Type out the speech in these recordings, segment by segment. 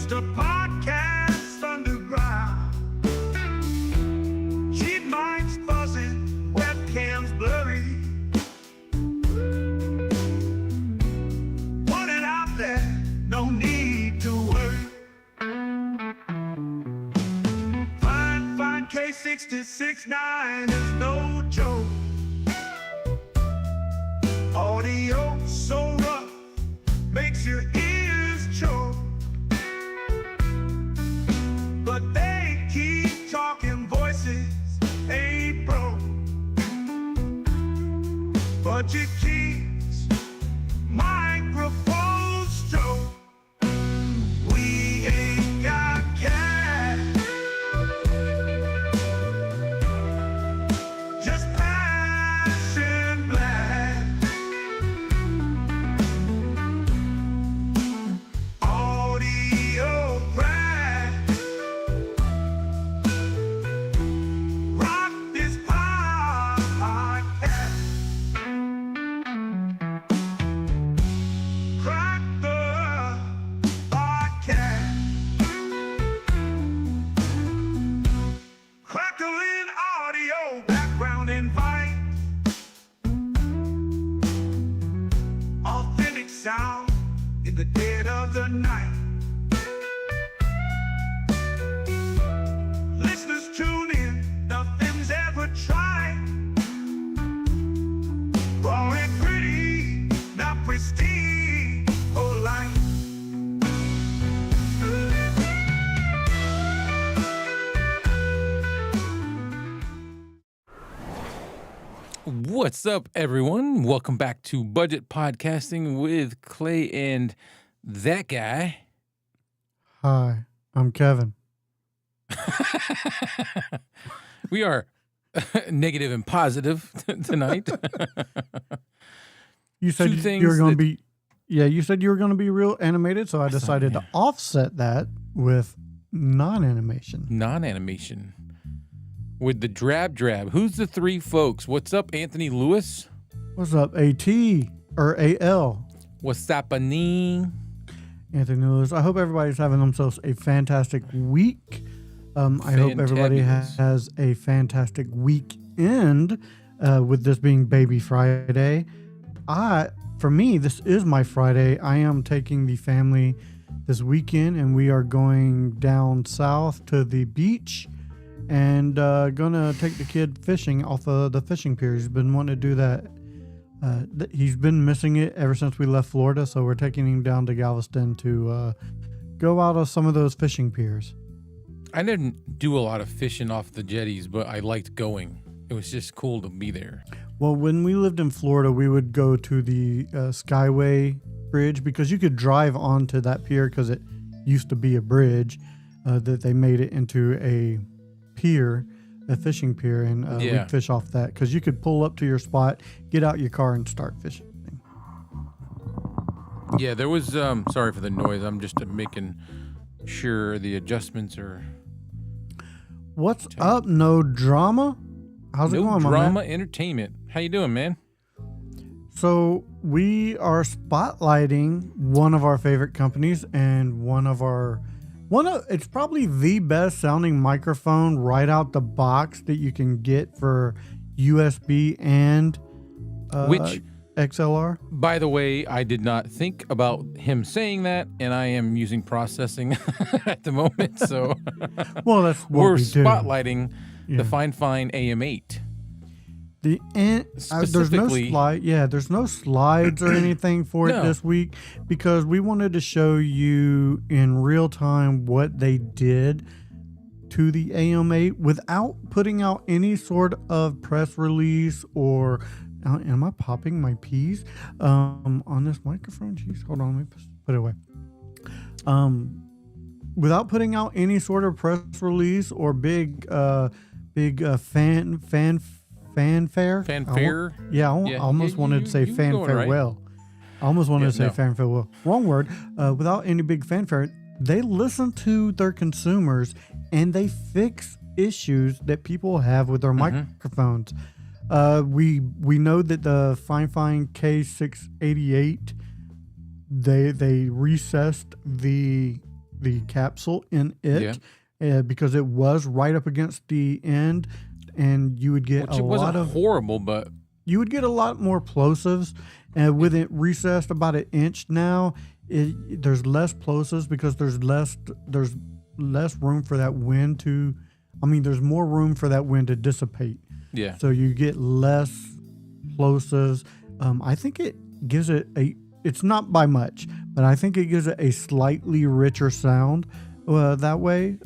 Just a podcast underground. Cheap mics buzzing, webcams blurry. Put it out there, no need to worry. Fine K66.9 is no joke. Audio so rough, makes your ears choke. But they keep talking, voices ain't broke. Budget keeps microphones stroke. We ain't got cash, just passion blast. Audio crash. Rock this podcast. Crack the podcast. Crackling audio, background invite. Authentic sound in the dead of the night. Listeners tune in, nothing's ever tried. Raw and pretty, not pristine or light. What's up, everyone? Welcome back to Budget Podcasting with Clay and that guy. Hi, I'm Kevin. We are negative and positive tonight. You said Two you things were going to that- be, you said you were going to be real animated, so I decided to offset that with non-animation. Non-animation with the drab. Who's the three folks? What's up, Anthony Lewis? What's up, AT or AL? What's happening? Anthony Lewis. I hope everybody's having themselves a fantastic week. I hope everybody Fantabulous. has a fantastic weekend with this being Baby Friday. For me, this is my Friday. I am taking the family this weekend, and we are going down south to the beach and gonna take the kid fishing off of the fishing pier. He's been wanting to do that. He's been missing it ever since we left Florida, so we're taking him down to Galveston to go out of some of those fishing piers. I didn't do a lot of fishing off the jetties, but I liked going. It was just cool to be there. Well, when we lived in Florida, we would go to the Skyway Bridge because you could drive onto that pier because it used to be a bridge that they made it into a pier, a fishing pier, and we'd fish off that because you could pull up to your spot, get out your car, and start fishing. Yeah, there was, sorry for the noise. I'm just making sure the adjustments are... What's up? No drama? How's it No going, my drama man? entertainment. How you doing, man? So we are spotlighting one of our favorite companies and it's probably the best sounding microphone right out the box that you can get for USB and Which, XLR. by the way, I did not think about him saying that, and I am using processing at the moment, so Well, that's what we're we do. spotlighting Yeah. the Fifine AM8. There's no Specifically- slide. Yeah, there's no slides or anything for it No. this week because we wanted to show you in real time what they did to the AM8 without putting out any sort of press release or. Am I popping my peas on this microphone? Jeez, hold on, let me put it away. Without putting out any sort of press release or big fanfare. Fanfare? I almost Yeah, wanted you- to say you fan going right. farewell. I almost wanted Yeah, to say no. fan farewell. Wrong word. Without any big fanfare, they listen to their consumers and they fix issues that people have with their microphones. We know that the Fifine K688 they recessed the the capsule in it because it was right up against the end, and you would get Which it wasn't horrible, but you would get a lot more plosives. And with it recessed about an inch now, there's less plosives because there's less room for that wind to. I mean, there's more room for that wind to dissipate. Yeah. So you get less plosives. I think it gives it it's not by much, but I think it gives it a slightly richer sound that way.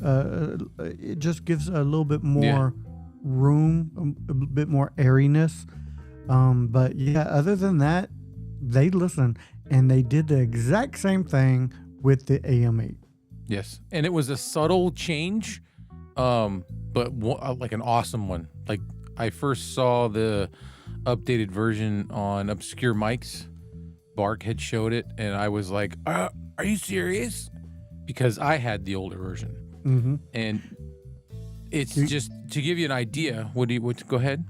It just gives a little bit more room, a bit more airiness. But yeah, other than that, they listened, and they did the exact same thing with the AM8. Yes. And it was a subtle change, but like an awesome one. Like, I first saw the updated version on Obscure Mics. Bark had showed it, and I was like, are you serious? Because I had the older version. Mm-hmm. And it's just to give you an idea. Go ahead.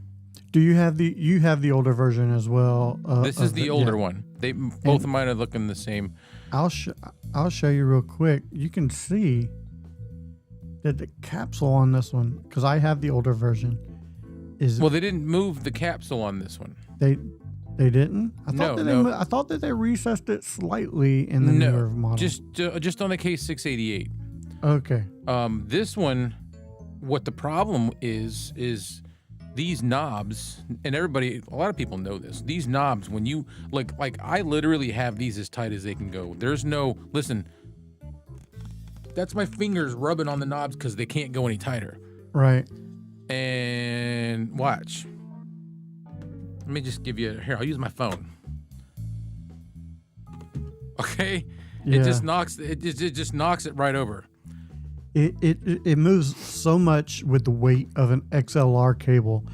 Do you have the older version as well? This is the older one. They both of mine are looking the same. I'll show you real quick. You can see that the capsule on this one, because I have the older version, is well. They didn't move the capsule on this one. They didn't. I thought that they recessed it slightly in the newer model. Just on the K688. Okay. This one, what the problem is these knobs, and a lot of people know this. These knobs, when you like I literally have these as tight as they can go. There's no listen. That's my fingers rubbing on the knobs because they can't go any tighter. Right. And watch. Let me just give you here. I'll use my phone. Okay. Yeah. It just knocks it right over. It moves so much with the weight of an XLR cable.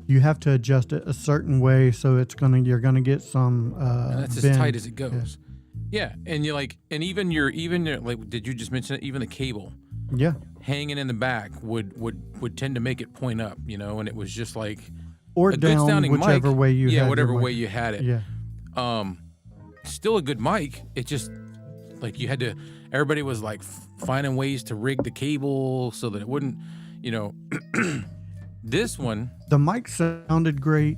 You have to adjust it a certain way so you're gonna get some. And that's bend. as tight as it goes. Yeah, and even your like, did you just mention it? Even the cable. Yeah. Hanging in the back would tend to make it point up, and it was just like or a down, good sounding whichever mic. way you had whatever your way mic. you had it. Yeah. Still a good mic. It just like you had to. Everybody was like finding ways to rig the cable so that it wouldn't, This one, the mic sounded great,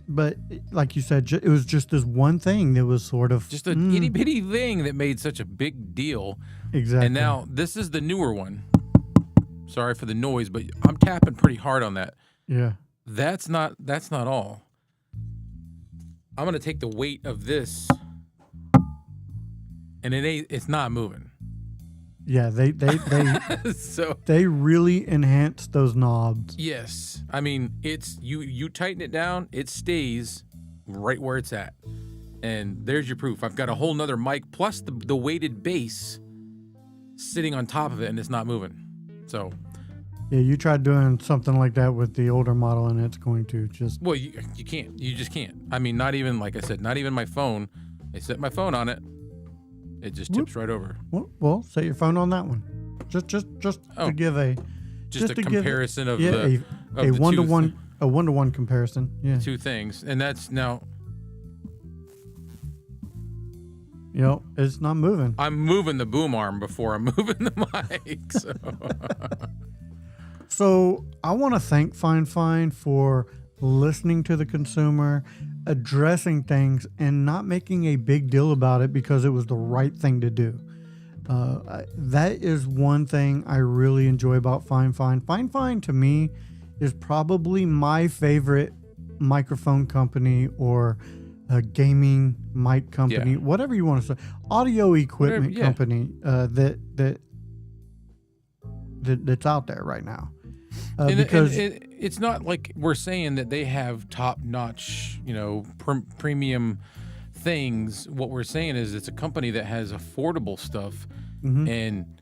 but like you said, it was just this one thing that was sort of just a itty bitty thing that made such a big deal. Exactly. And now this is the newer one. Sorry for the noise, but I'm tapping pretty hard on that. Yeah. That's not all. I'm gonna take the weight of this, and it's not moving. Yeah, they So they really enhanced those knobs. yes, I mean it's you tighten it down, it stays right where it's at, and there's your proof. I've got a whole nother mic plus the weighted bass sitting on top of it, and it's not moving. So Yeah, you tried doing something like that with the older model, and it's going to just. well, you can't. You just can't. I mean, not even like I said, not even my phone. I set my phone on it. It just tips right over. Well, set your phone on that one. Just to give a comparison of a the one-to-one comparison. Yeah. two things, and that's now. It's not moving. I'm moving the boom arm before I'm moving the mic. So, so I want to thank Fifine for listening to the consumer, addressing things, and not making a big deal about it because it was the right thing to do. That is one thing I really enjoy about Fifine. Fifine to me is probably my favorite microphone company or a gaming mic company, whatever you want to say, audio equipment company that's out there right now. Because it's not like we're saying that they have top-notch, premium things. What we're saying is it's a company that has affordable stuff, and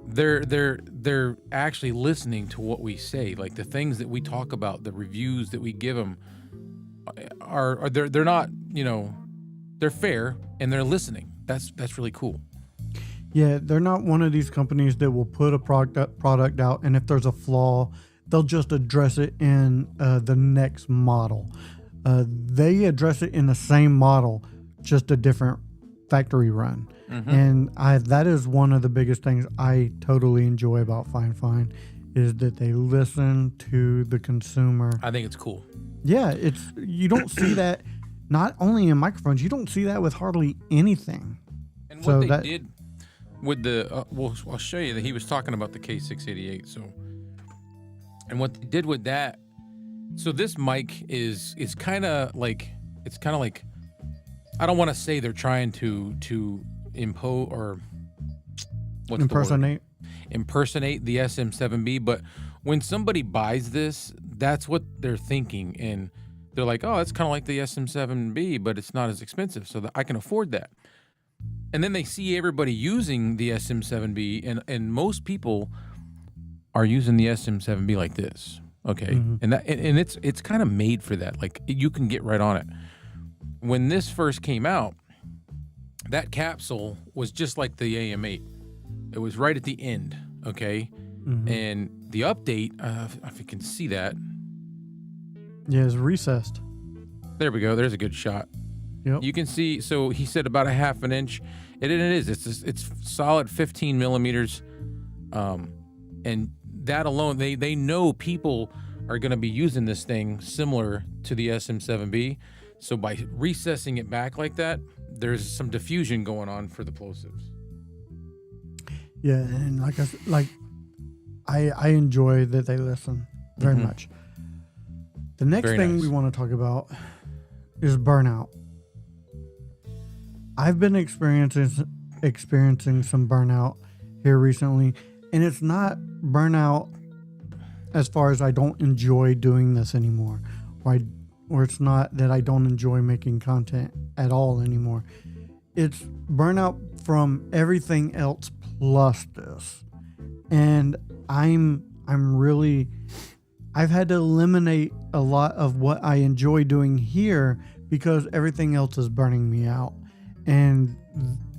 they're actually listening to what we say. Like the things that we talk about, the reviews that we give them they're not, they're fair and they're listening. That's really cool. Yeah, they're not one of these companies that will put a product out, and if there's a flaw, they'll just address it in the next model. They address it in the same model, just a different factory run. And that is one of the biggest things I totally enjoy about Fifine is that they listen to the consumer. I think it's cool. Yeah, you don't see that not only in microphones, you don't see that with hardly anything. And what they did with the, I'll show you that he was talking about the K688. So, and what they did with that, so this mic is kind of like, I don't want to say they're trying to impose or impersonate the SM7B, but when somebody buys this, that's what they're thinking, and they're like, oh, it's kind of like the SM7B, but it's not as expensive, so that I can afford that. And then they see everybody using the SM7B, and most people are using the SM7B like this, okay? And it's kind of made for that. Like, you can get right on it. When this first came out, that capsule was just like the AM8. It was right at the end, okay? And the update, if you can see that. Yeah, it's recessed. There we go. There's a good shot. Yep. You can see, so he said about a half an inch. It is. It's solid 15 millimeters. And that alone, they know people are going to be using this thing similar to the SM7B. So by recessing it back like that, there's some diffusion going on for the plosives. Yeah, and I enjoy that they listen very much. The next thing we want to talk about is burnout. I've been experiencing some burnout here recently, and it's not burnout as far as I don't enjoy doing this anymore, or it's not that I don't enjoy making content at all anymore. It's burnout from everything else plus this. And I've had to eliminate a lot of what I enjoy doing here because everything else is burning me out. And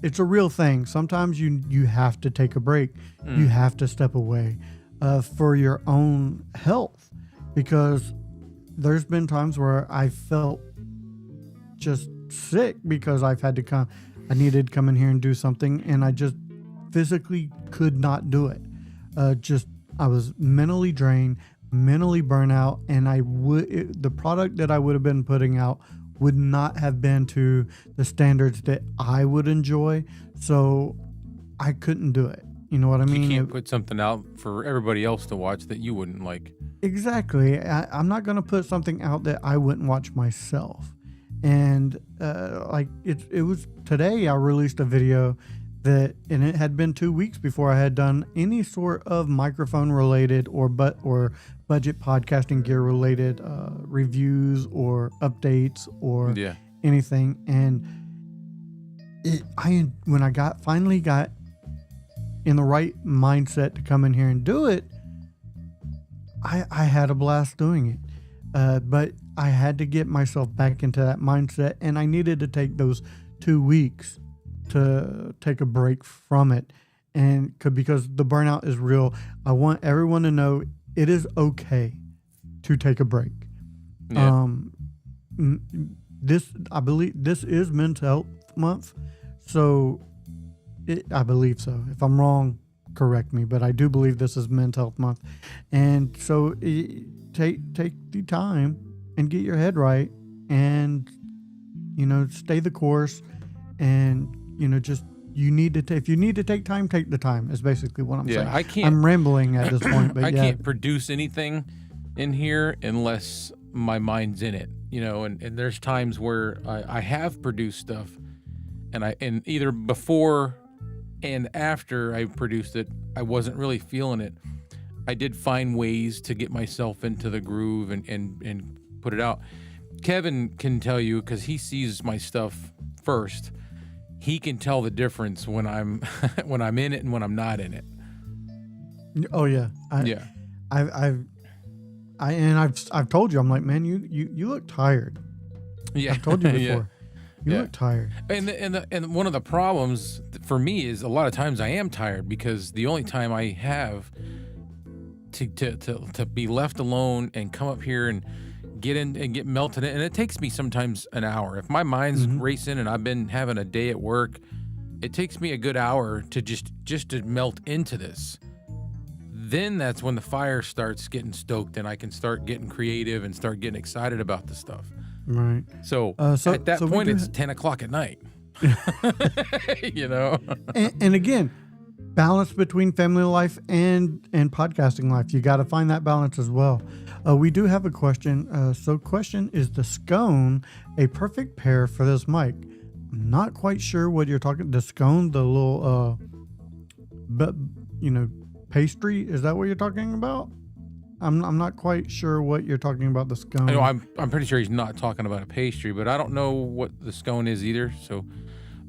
it's a real thing. Sometimes you have to take a break. You have to step away for your own health, because there's been times where I felt just sick because I've had to I needed to come in here and do something, and I just physically could not do it. I was mentally drained, mentally burnt out, and the product that I would have been putting out would not have been to the standards that I would enjoy. So I couldn't do it. You know what I mean? You can't put something out for everybody else to watch that you wouldn't like. Exactly. I'm not going to put something out that I wouldn't watch myself. And it was today I released a video and it had been 2 weeks before I had done any sort of microphone related or budget podcasting gear related reviews or updates or anything. And when I finally got in the right mindset to come in here and do it, I had a blast doing it. But I had to get myself back into that mindset, and I needed to take those 2 weeks to take a break from it. And because the burnout is real, I want everyone to know it is okay to take a break. Yeah. I believe this is Mental Health Month, so I believe so. If I'm wrong, correct me, but I do believe this is Mental Health Month, and so take the time and get your head right, and stay the course, and just if you need to take time, take the time. Is basically what I'm saying. I'm rambling at this point, but I can't produce anything in here unless my mind's in it, and there's times where I have produced stuff, and either before and after I produced it, I wasn't really feeling it. I did find ways to get myself into the groove and put it out. Kevin can tell you, because he sees my stuff first. He can tell the difference when I'm when I'm in it and when I'm not in it. Oh yeah, I've told you, I'm like, man, you look tired. Yeah, I've told you before. You look tired. And one of the problems for me is a lot of times I am tired because the only time I have to be left alone and come up here and get in and get melted in, and it takes me sometimes an hour. If my mind's racing and I've been having a day at work, it takes me a good hour to just to melt into this. Then that's when the fire starts getting stoked and I can start getting creative and start getting excited about the stuff. Right. So, so at that so we point, do it's 10 o'clock at night. You know? And again, balance between family life and podcasting life. You got to find that balance as well. We do have a question. Question, is the scone a perfect pair for this mic? I'm not quite sure what you're talking. The scone, the little, pastry. Is that what you're talking about? I'm not quite sure what you're talking about. The scone. I know I'm pretty sure he's not talking about a pastry, but I don't know what the scone is either. So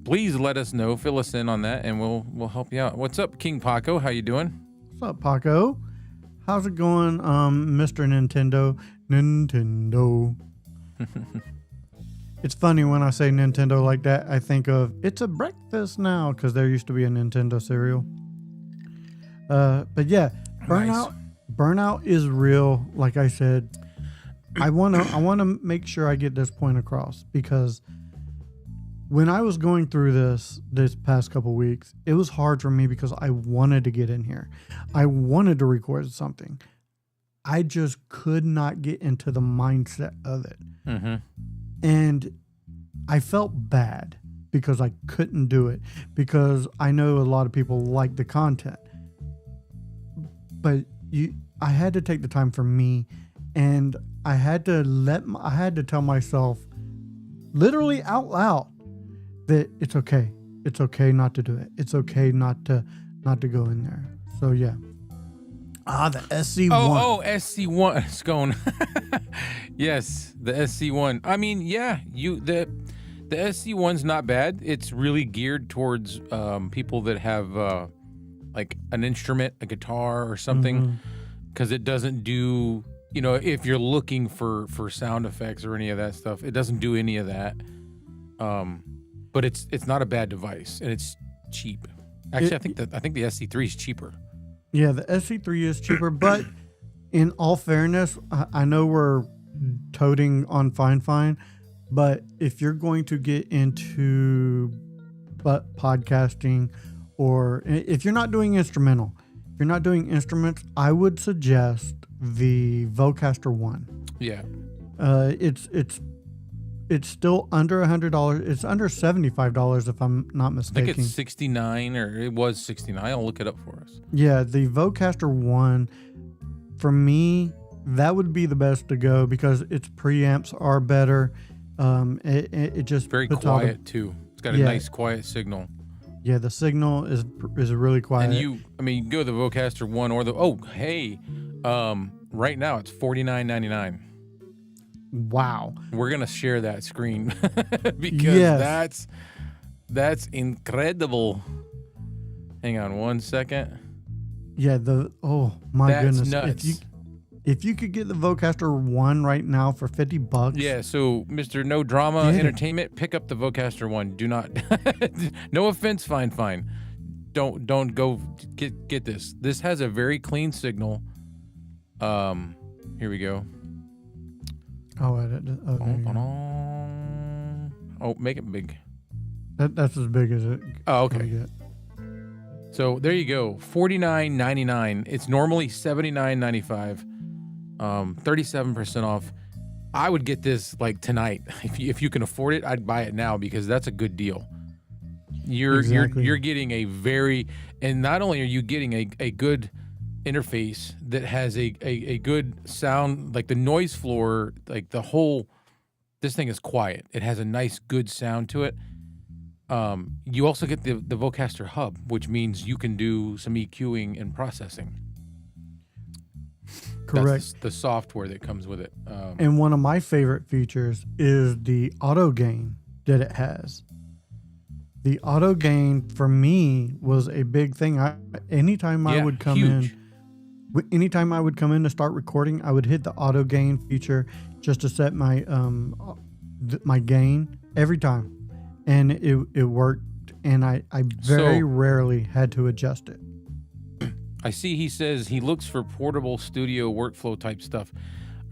please let us know, fill us in on that, and we'll help you out. What's up, King Paco? How you doing? What's up, Paco? How's it going, Mr. Nintendo? It's funny when I say Nintendo like that, I think of it's a breakfast now because there used to be a Nintendo cereal. But yeah, burnout is real. Like I said, I wanna make sure I get this point across, because when I was going through this past couple weeks, it was hard for me because I wanted to get in here. I wanted to record something. I just could not get into the mindset of it. Mm-hmm. And I felt bad because I couldn't do it, because I know a lot of people like the content. But I had to take the time for me, and I had to tell myself literally out loud that it's okay. It's okay not to do it. It's okay not to go in there. So yeah. The SC1. Oh, SC1 scone. Yes, the SC1. I mean, yeah, the SC1's not bad. It's really geared towards people that have like an instrument, a guitar or something, because it doesn't do, if you're looking for sound effects or any of that stuff, it doesn't do any of that. But it's not a bad device, and it's cheap. Actually, I think the SC3 is cheaper. Yeah, the SC3 is cheaper, but in all fairness, I know we're toting on Fifine, but if you're going to get into podcasting, or if you're not doing instrumental, if you're not doing instruments, I would suggest the Vocaster 1. Yeah. It's still under $100. It's under $75 if I'm not mistaken. I think it's 69, or it was 69. I'll look it up for us. Yeah, the Vocaster 1, for me, that would be the best to go because its preamps are better. It just very quiet too. It's got a nice quiet signal. Yeah, the signal is really quiet. And you can go to the Vocaster 1 or right now it's $49.99. Wow. We're gonna share that screen because that's incredible. Hang on one second. Yeah, my goodness. Nuts. If you could get the Vocaster 1 right now for $50. Yeah, so Mr. No Drama Entertainment, pick up the Vocaster 1. Do not no offense, fine. Don't go get this. This has a very clean signal. Here we go. Make it big. That's as big as it. Oh, okay. So there you go. $49.99. It's normally $79.95. 37% off. I would get this like tonight. If you can afford it, I'd buy it now because that's a good deal. You're getting a very, and not only are you getting a good interface that has a good sound, like the noise floor, like this thing is quiet. It has a nice good sound to it. You also get the Vocaster hub, which means you can do some EQing and processing. Correct. That's the software that comes with it. And one of my favorite features is the auto gain that it has. The auto gain for me was a big thing. Anytime I would come in to start recording, I would hit the auto gain feature just to set my my gain every time, and it worked. And I very rarely had to adjust it. I see he says he looks for portable studio workflow type stuff.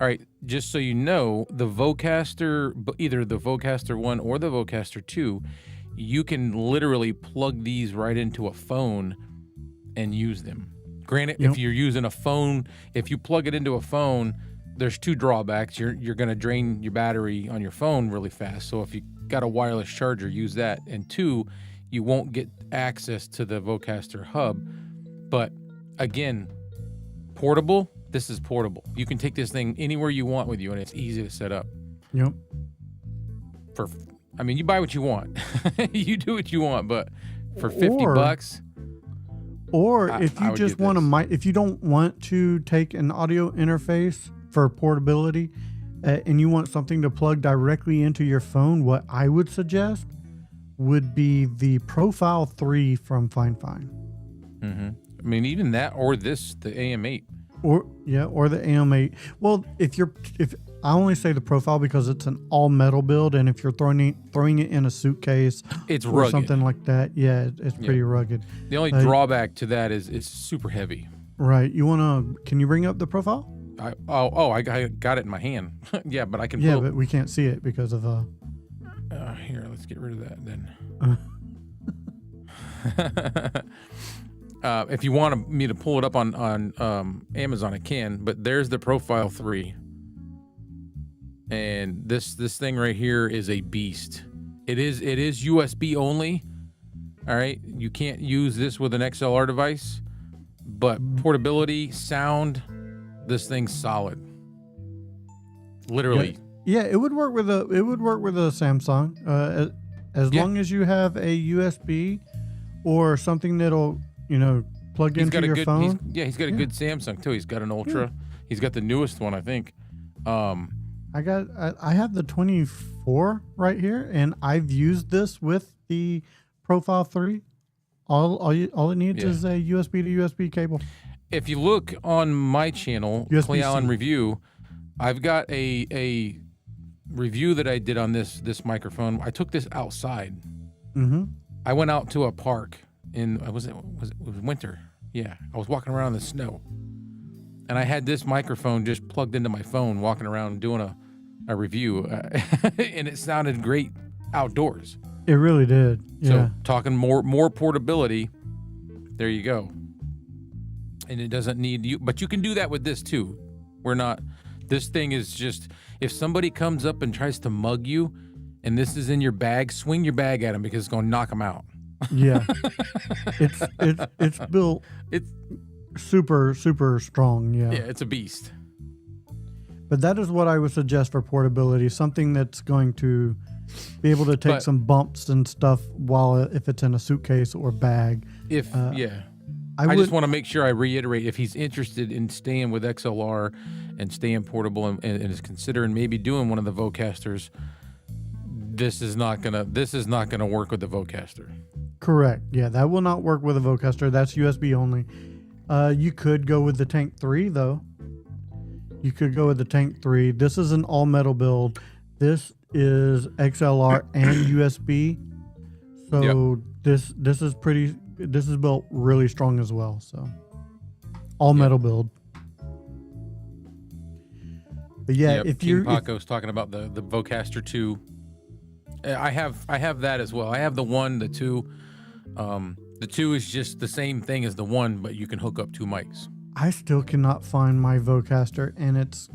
All right, just so you know, the Vocaster, either the Vocaster 1 or the Vocaster 2, you can literally plug these right into a phone and use them. Granted, if you're using a phone, if you plug it into a phone, there's two drawbacks. You're going to drain your battery on your phone really fast. So if you got a wireless charger, use that. And two, you won't get access to the Vocaster hub. But again, portable, this is portable. You can take this thing anywhere you want with you, and it's easy to set up. Yep. I mean, you buy what you want. You do what you want, but for $50, or if you just want to, if you don't want to take an audio interface for portability, and you want something to plug directly into your phone, what I would suggest would be the Profile 3 from Fifine. Mm-hmm. I mean, even that, or the AM8. Or the AM8. Well, if I only say the Profile because it's an all metal build, and if you're throwing it in a suitcase, it's or rugged. Something like that, it's pretty rugged. The only drawback to that is it's super heavy. Right. Can you bring up the Profile? I got it in my hand. Yeah, but I can. Yeah, but we can't see it because of here, let's get rid of that then. If you want me to pull it up on Amazon, I can. But there's the Profile 3, and this thing right here is a beast. It is USB only. All right, you can't use this with an XLR device, but portability, sound, this thing's solid. Literally. Yeah, it would work with a Samsung as long as you have a USB or something that'll plug into your phone. He's got a good Samsung too. He's got an Ultra. He's got the newest one, I think. I have the 24 right here, and I've used this with the Profile 3. All it needs is a USB to USB cable. If you look on my channel, Clay Allen Review, I've got a review that I did on this microphone. I took this outside. Mm-hmm. I went out to a park it was winter. Yeah, I was walking around in the snow, and I had this microphone just plugged into my phone, walking around doing a review, and it sounded great outdoors. It really did. Yeah. So talking more portability, there you go. And it doesn't need you, but you can do that with this too. This thing is just, if somebody comes up and tries to mug you and this is in your bag, swing your bag at them because it's going to knock them out. Yeah. It's built. It's super, super strong. Yeah. Yeah, it's a beast. But that is what I would suggest for portability. Something that's going to be able to take some bumps and stuff if it's in a suitcase or bag. I just want to make sure I reiterate, if he's interested in staying with XLR and staying portable and is considering maybe doing one of the Vocasters, this is not gonna work with the Vocaster. Correct. Yeah, that will not work with a Vocaster. That's USB only. You could go with the Tank 3 though. You could go with the Tank 3. This is an all metal build. This is XLR and USB. So this is built really strong as well. So all metal build. But yeah, if King Paco's talking about the Vocaster 2. I have that as well. I have the 1, the 2. The 2 is just the same thing as the 1, but you can hook up 2 mics. I still cannot find my Vocaster, and it's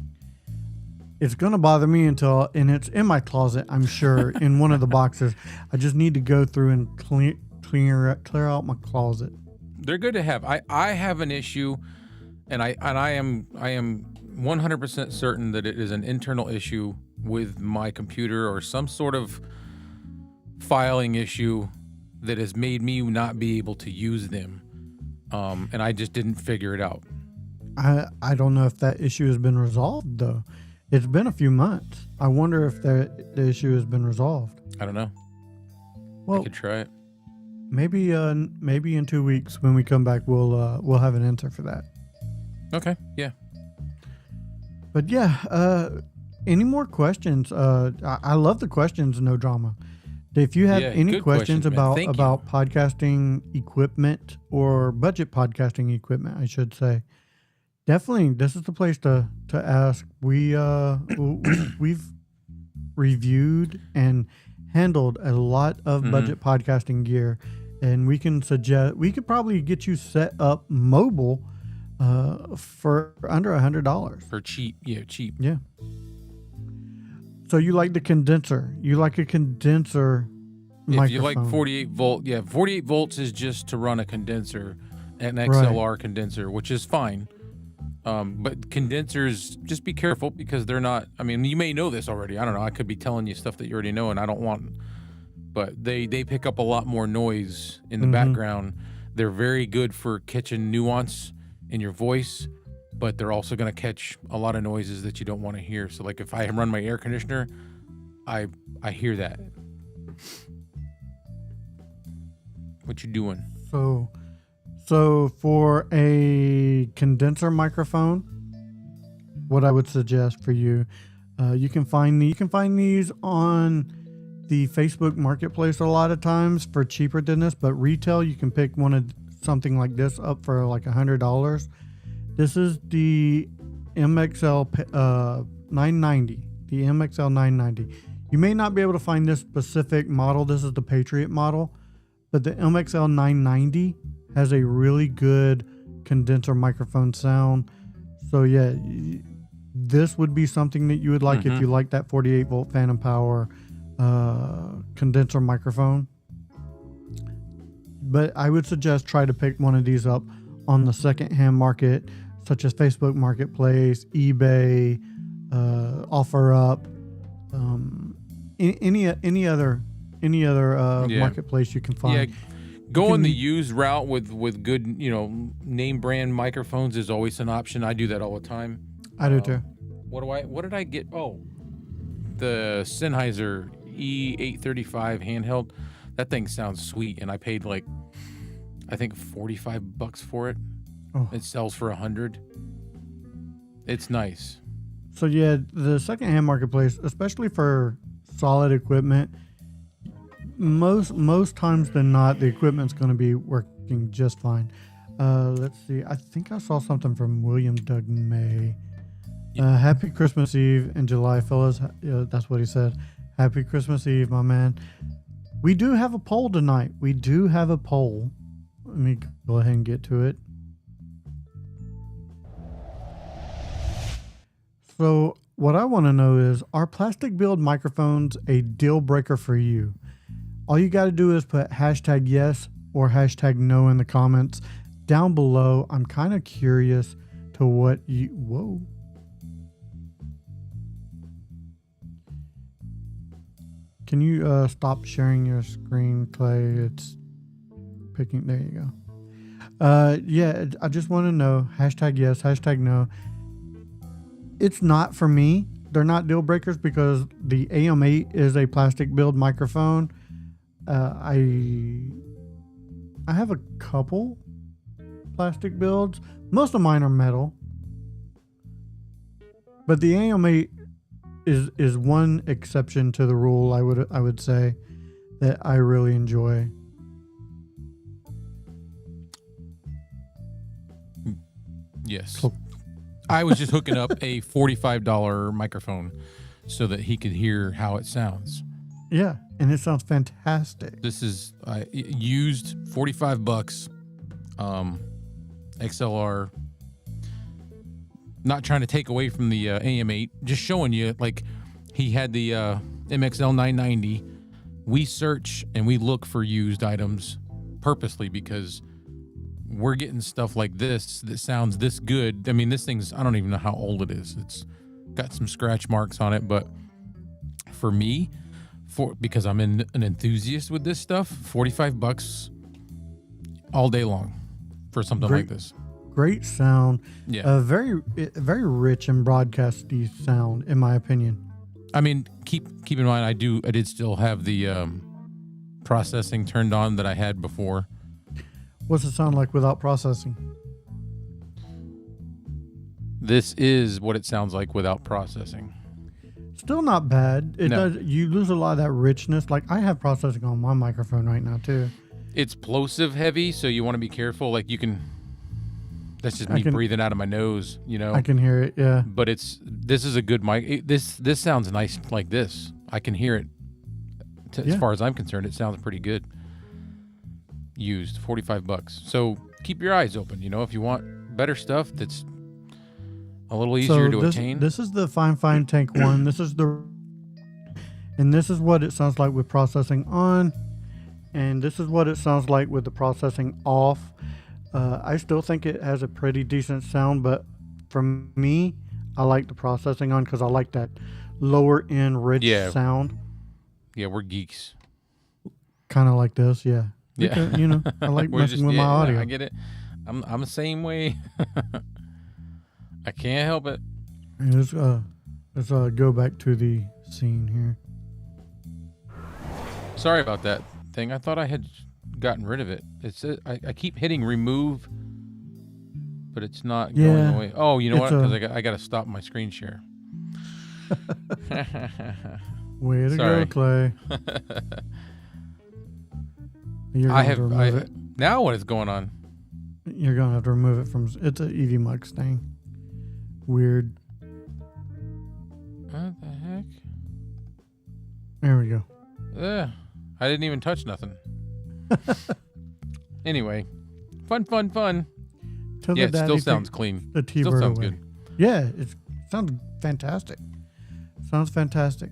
gonna bother me and it's in my closet, I'm sure, in one of the boxes. I just need to go through and clear out my closet. They're good to have. I have an issue, and I am 100% certain that it is an internal issue with my computer or some sort of filing issue that has made me not be able to use them. And I just didn't figure it out. I don't know if that issue has been resolved though. It's been a few months. I wonder if the issue has been resolved. I don't know. Well, I could try it. Maybe in 2 weeks when we come back, we'll have an answer for that. Okay. Yeah. But yeah, any more questions? I love the questions, no drama. If you have any questions about podcasting equipment or budget podcasting equipment, I should say, definitely this is the place to ask. We've reviewed and handled a lot of budget podcasting gear, and we could probably get you set up mobile for under $100 for cheap. Cheap. Yeah. So you like the condenser? You like a condenser microphone? If you like 48 volt, 48 volts is just to run a condenser, an XLR condenser, which is fine. But condensers, just be careful because they're not. I mean, you may know this already. I don't know. I could be telling you stuff that you already know, and I don't want. But they pick up a lot more noise in the background. They're very good for catching nuance in your voice, but they're also going to catch a lot of noises that you don't want to hear. So, like if I run my air conditioner, I hear that. What you doing? So for a condenser microphone, what I would suggest for you, you can find these on the Facebook Marketplace a lot of times for cheaper than this, but retail you can pick something like this up for like $100. This is the MXL 990, the MXL 990. You may not be able to find this specific model. This is the Patriot model, but the MXL 990 has a really good condenser microphone sound. So yeah, this would be something that you would like if you like that 48 volt phantom power condenser microphone. But I would suggest try to pick one of these up on the secondhand market, such as Facebook Marketplace, eBay, OfferUp, any other marketplace you can find. Yeah. Going the used route with good, name brand microphones is always an option. I do that all the time. I do too. What did I get? Oh, the Sennheiser E835 handheld. That thing sounds sweet, and I paid like, I think $45 for it. Oh. It sells for $100. It's nice. So yeah, the secondhand marketplace, especially for solid equipment, most times than not, the equipment's going to be working just fine. Let's see. I think I saw something from William Doug May. Happy Christmas Eve in July, fellas. That's what he said. Happy Christmas Eve, my man. We do have a poll tonight. Let me go ahead and get to it. So what I want to know is, are plastic build microphones a deal breaker for you? All you got to do is put hashtag yes or hashtag no in the comments down below. I'm kind of curious to what you... Whoa. Can you stop sharing your screen, Clay? It's picking... There you go. Yeah, I just want to know. Hashtag yes, hashtag no. It's not for me. They're not deal breakers because the AM8 is a plastic build microphone. I have a couple plastic builds. Most of mine are metal, but the AM8 is one exception to the rule. I would say that I really enjoy. Yes. Cool. I was just hooking up a $45 microphone so that he could hear how it sounds. Yeah, and it sounds fantastic. This is used $45. XLR. Not trying to take away from the AM8, just showing you, like, he had the MXL 990. We search and we look for used items purposely because we're getting stuff like this that sounds this good. I mean, this thing's, I don't even know how old it is. It's got some scratch marks on it, but for me, because I'm an enthusiast with this stuff, $45 all day long for something like this. Great sound. Yeah. Very rich and broadcasty sound, in my opinion. I mean, keep in mind, I did still have the processing turned on that I had before. What's it sound like without processing? This is what it sounds like without processing. Still not bad. It No. does. You lose a lot of that richness. Like, I have processing on my microphone right now too. It's plosive heavy, so you want to be careful. Like, you can. That's just me breathing out of my nose, you know. I can hear it. Yeah. But this is a good mic. This sounds nice like this. I can hear it As far as I'm concerned, it sounds pretty good. Used $45. So keep your eyes open. If you want better stuff that's a little easier to attain. This is the Fifine Tank 1. And this is what it sounds like with processing on. And this is what it sounds like with the processing off. I still think it has a pretty decent sound, but for me, I like the processing on because I like that lower end rich sound. Yeah, we're geeks. Kind of like this, yeah. Yeah. Because, I like messing with my audio. I get it. I'm the same way. I can't help it. Let's go back to the scene here. Sorry about that thing. I thought I had gotten rid of it. I keep hitting remove, but it's not going away. Oh, you know what? Because I got to stop my screen share. Way to go, Clay. Now what is going on? You're gonna have to remove it from. It's an EV Mug stain. Weird. What the heck? There we go. I didn't even touch nothing. Anyway, fun. It still sounds clean. The T still sounds good. Yeah, it sounds fantastic. Sounds fantastic.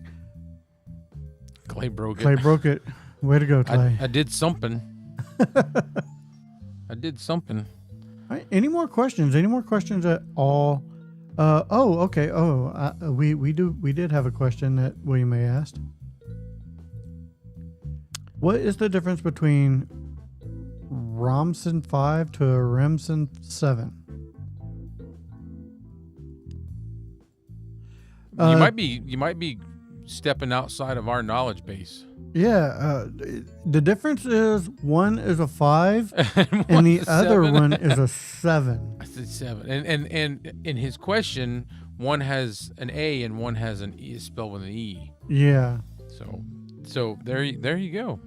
Clay broke it. Way to go, Clay. I did something. Any more questions? Any more questions at all? Okay. We did have a question that William May asked. What is the difference between Ramson 5 to a Ramson 7? You might be stepping outside of our knowledge base. Yeah, the difference is one is a 5 and the other one is a 7. I said 7. And in his question, one has an A and one has an E spelled with an E. Yeah. So there you go.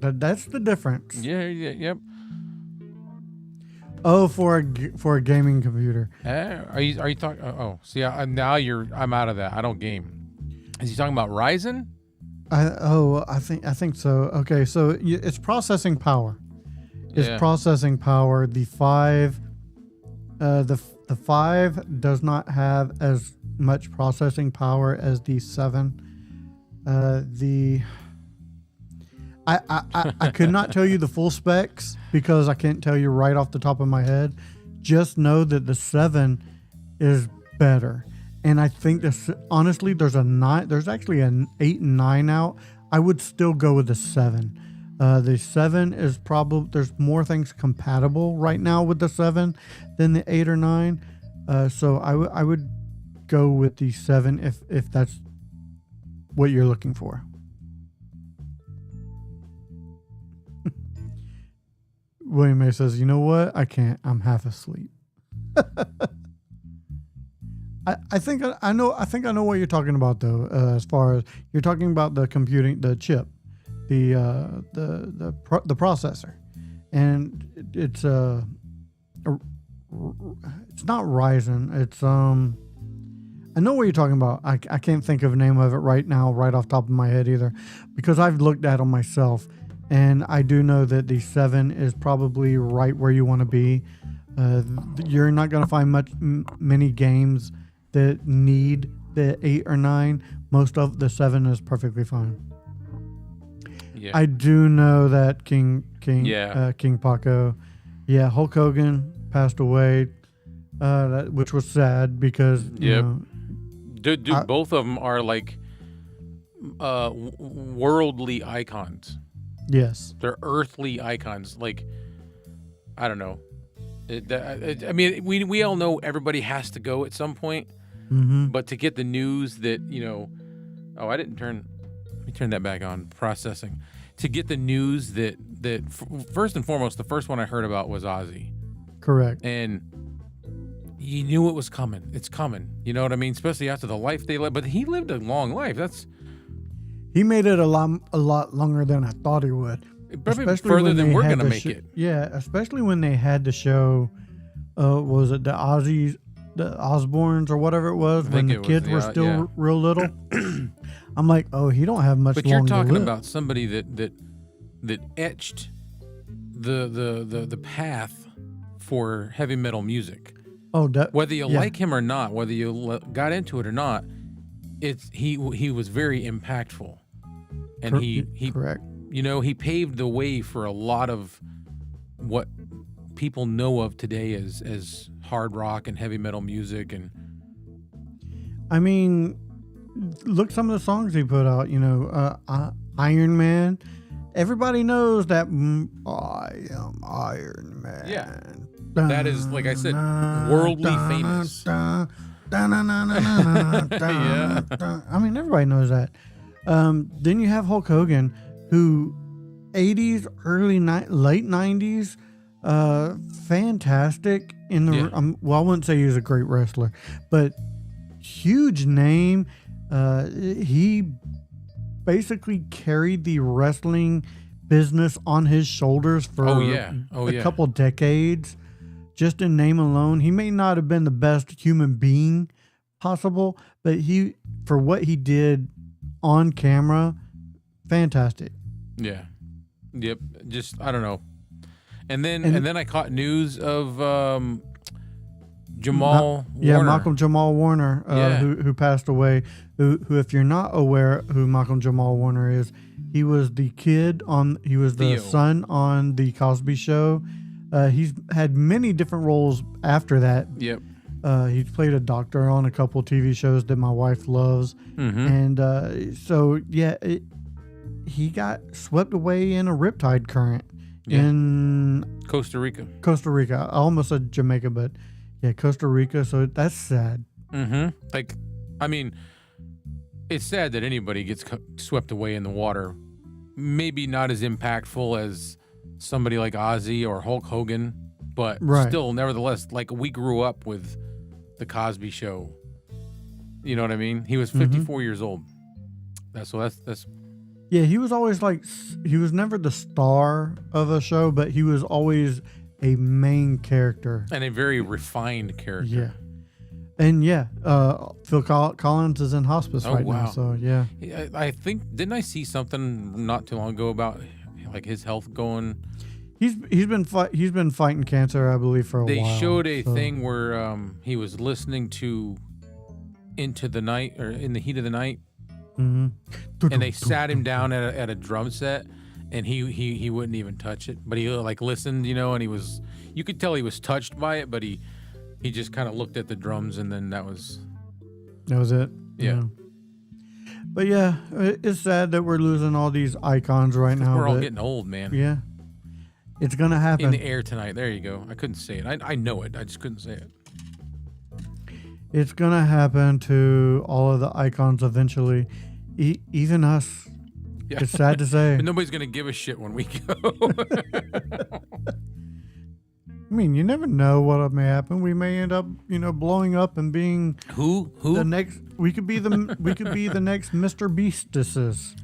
That's the difference. Yep. Oh, for a gaming computer. Are you talking? See, I'm out of that. I don't game. Is he talking about Ryzen? I think so. Okay, so it's processing power. It's processing power. The 5, the 5 does not have as much processing power as the 7. I could not tell you the full specs because I can't tell you right off the top of my head. Just know that the 7 is better. And I think honestly, there's actually an 8 and 9 out. I would still go with the 7. The 7 is probably, there's more things compatible right now with the 7 than the 8 or 9. So I would go with the 7 if that's what you're looking for. William May says, "You know what? I can't. I'm half asleep." I think I know what you're talking about though. As far as you're talking about the computing, the chip, the processor, and it's not Ryzen. It's I know what you're talking about. I can't think of the name of it right now, right off the top of my head either, because I've looked at them myself, and I do know that the 7 is probably right where you want to be. You're not going to find many games that need the 8 or 9. Most of the 7 is perfectly fine. Yeah. I do know that King Paco, Hulk Hogan passed away, which was sad because you know, dude, both of them are like worldly icons. Yes, they're earthly icons. Like, I don't know. I mean, we all know everybody has to go at some point. Mm-hmm. But to get the news that, let me turn that back on, processing. To get the news that first and foremost, the first one I heard about was Ozzy. Correct. And you knew it was coming. It's coming. You know what I mean? Especially after the life they lived. But he lived a long life. He made it a lot longer than I thought he would. Probably further than we're going to make it. Yeah, especially when they had to show, was it the Osbournes or whatever it was, when the kids were still real little. I'm like, oh, he don't have much. But you're long to talking live. about somebody that etched the path for heavy metal music. Oh, Whether you yeah. like him or not, whether you got into it or not, he was very impactful, and he correct. you know, he paved the way for a lot of what people know of today as hard rock and heavy metal music. And I mean, look some of the songs he put out. You know, Iron Man. Everybody knows that I am Iron Man. Yeah. That is, like I said, worldly famous. Yeah. I mean, everybody knows that. Then you have Hulk Hogan, who 80s, late 90s, fantastic in the. Yeah. Well, I wouldn't say he was a great wrestler, but huge name. He basically carried the wrestling business on his shoulders for a couple decades. Just in name alone, he may not have been the best human being possible, but for what he did on camera, fantastic. Yeah. Yep. Just, I don't know. And then I caught news of Jamal Warner. Yeah, Malcolm Jamal Warner, Yeah. who passed away. Who, if you're not aware who Malcolm Jamal Warner is, he was the Theo. son on the Cosby Show. He's had many different roles after that. Yep. He's played a doctor on a couple TV shows that my wife loves. Mm-hmm. And so, yeah, he got swept away in a riptide current in Costa Rica. I almost said Jamaica, but yeah, Costa Rica. So that's sad. Mm-hmm. Like, I mean, it's sad that anybody gets swept away in the water. Maybe not as impactful as somebody like Ozzy or Hulk Hogan, but still, nevertheless, like, we grew up with the Cosby Show. You know what I mean? He was 54 years old. That's. Yeah, he was always he was never the star of a show, but he was always a main character. And a very refined character. Yeah. And Phil Collins is in hospice right now. So yeah. I think, didn't I see something not too long ago about like his health going? He's been fighting cancer, I believe, for a while. They showed a thing where he was listening to Into the Night, or In the Heat of the Night, and they sat him down at a drum set, and he wouldn't even touch it, but he like listened, you know, and you could tell he was touched by it, but he just kind of looked at the drums, and then that was it. Yeah. But yeah, it's sad that we're losing all these icons right now. We're all getting old, man. Yeah. It's going to happen. In the air tonight. There you go. I couldn't say it. I know it. I just couldn't say it. It's going to happen to all of the icons eventually. Even us. Yeah. It's sad to say. But nobody's going to give a shit when we go. I mean, you never know what may happen. We may end up, blowing up and being who the next. We could be the next Mr. Beastises.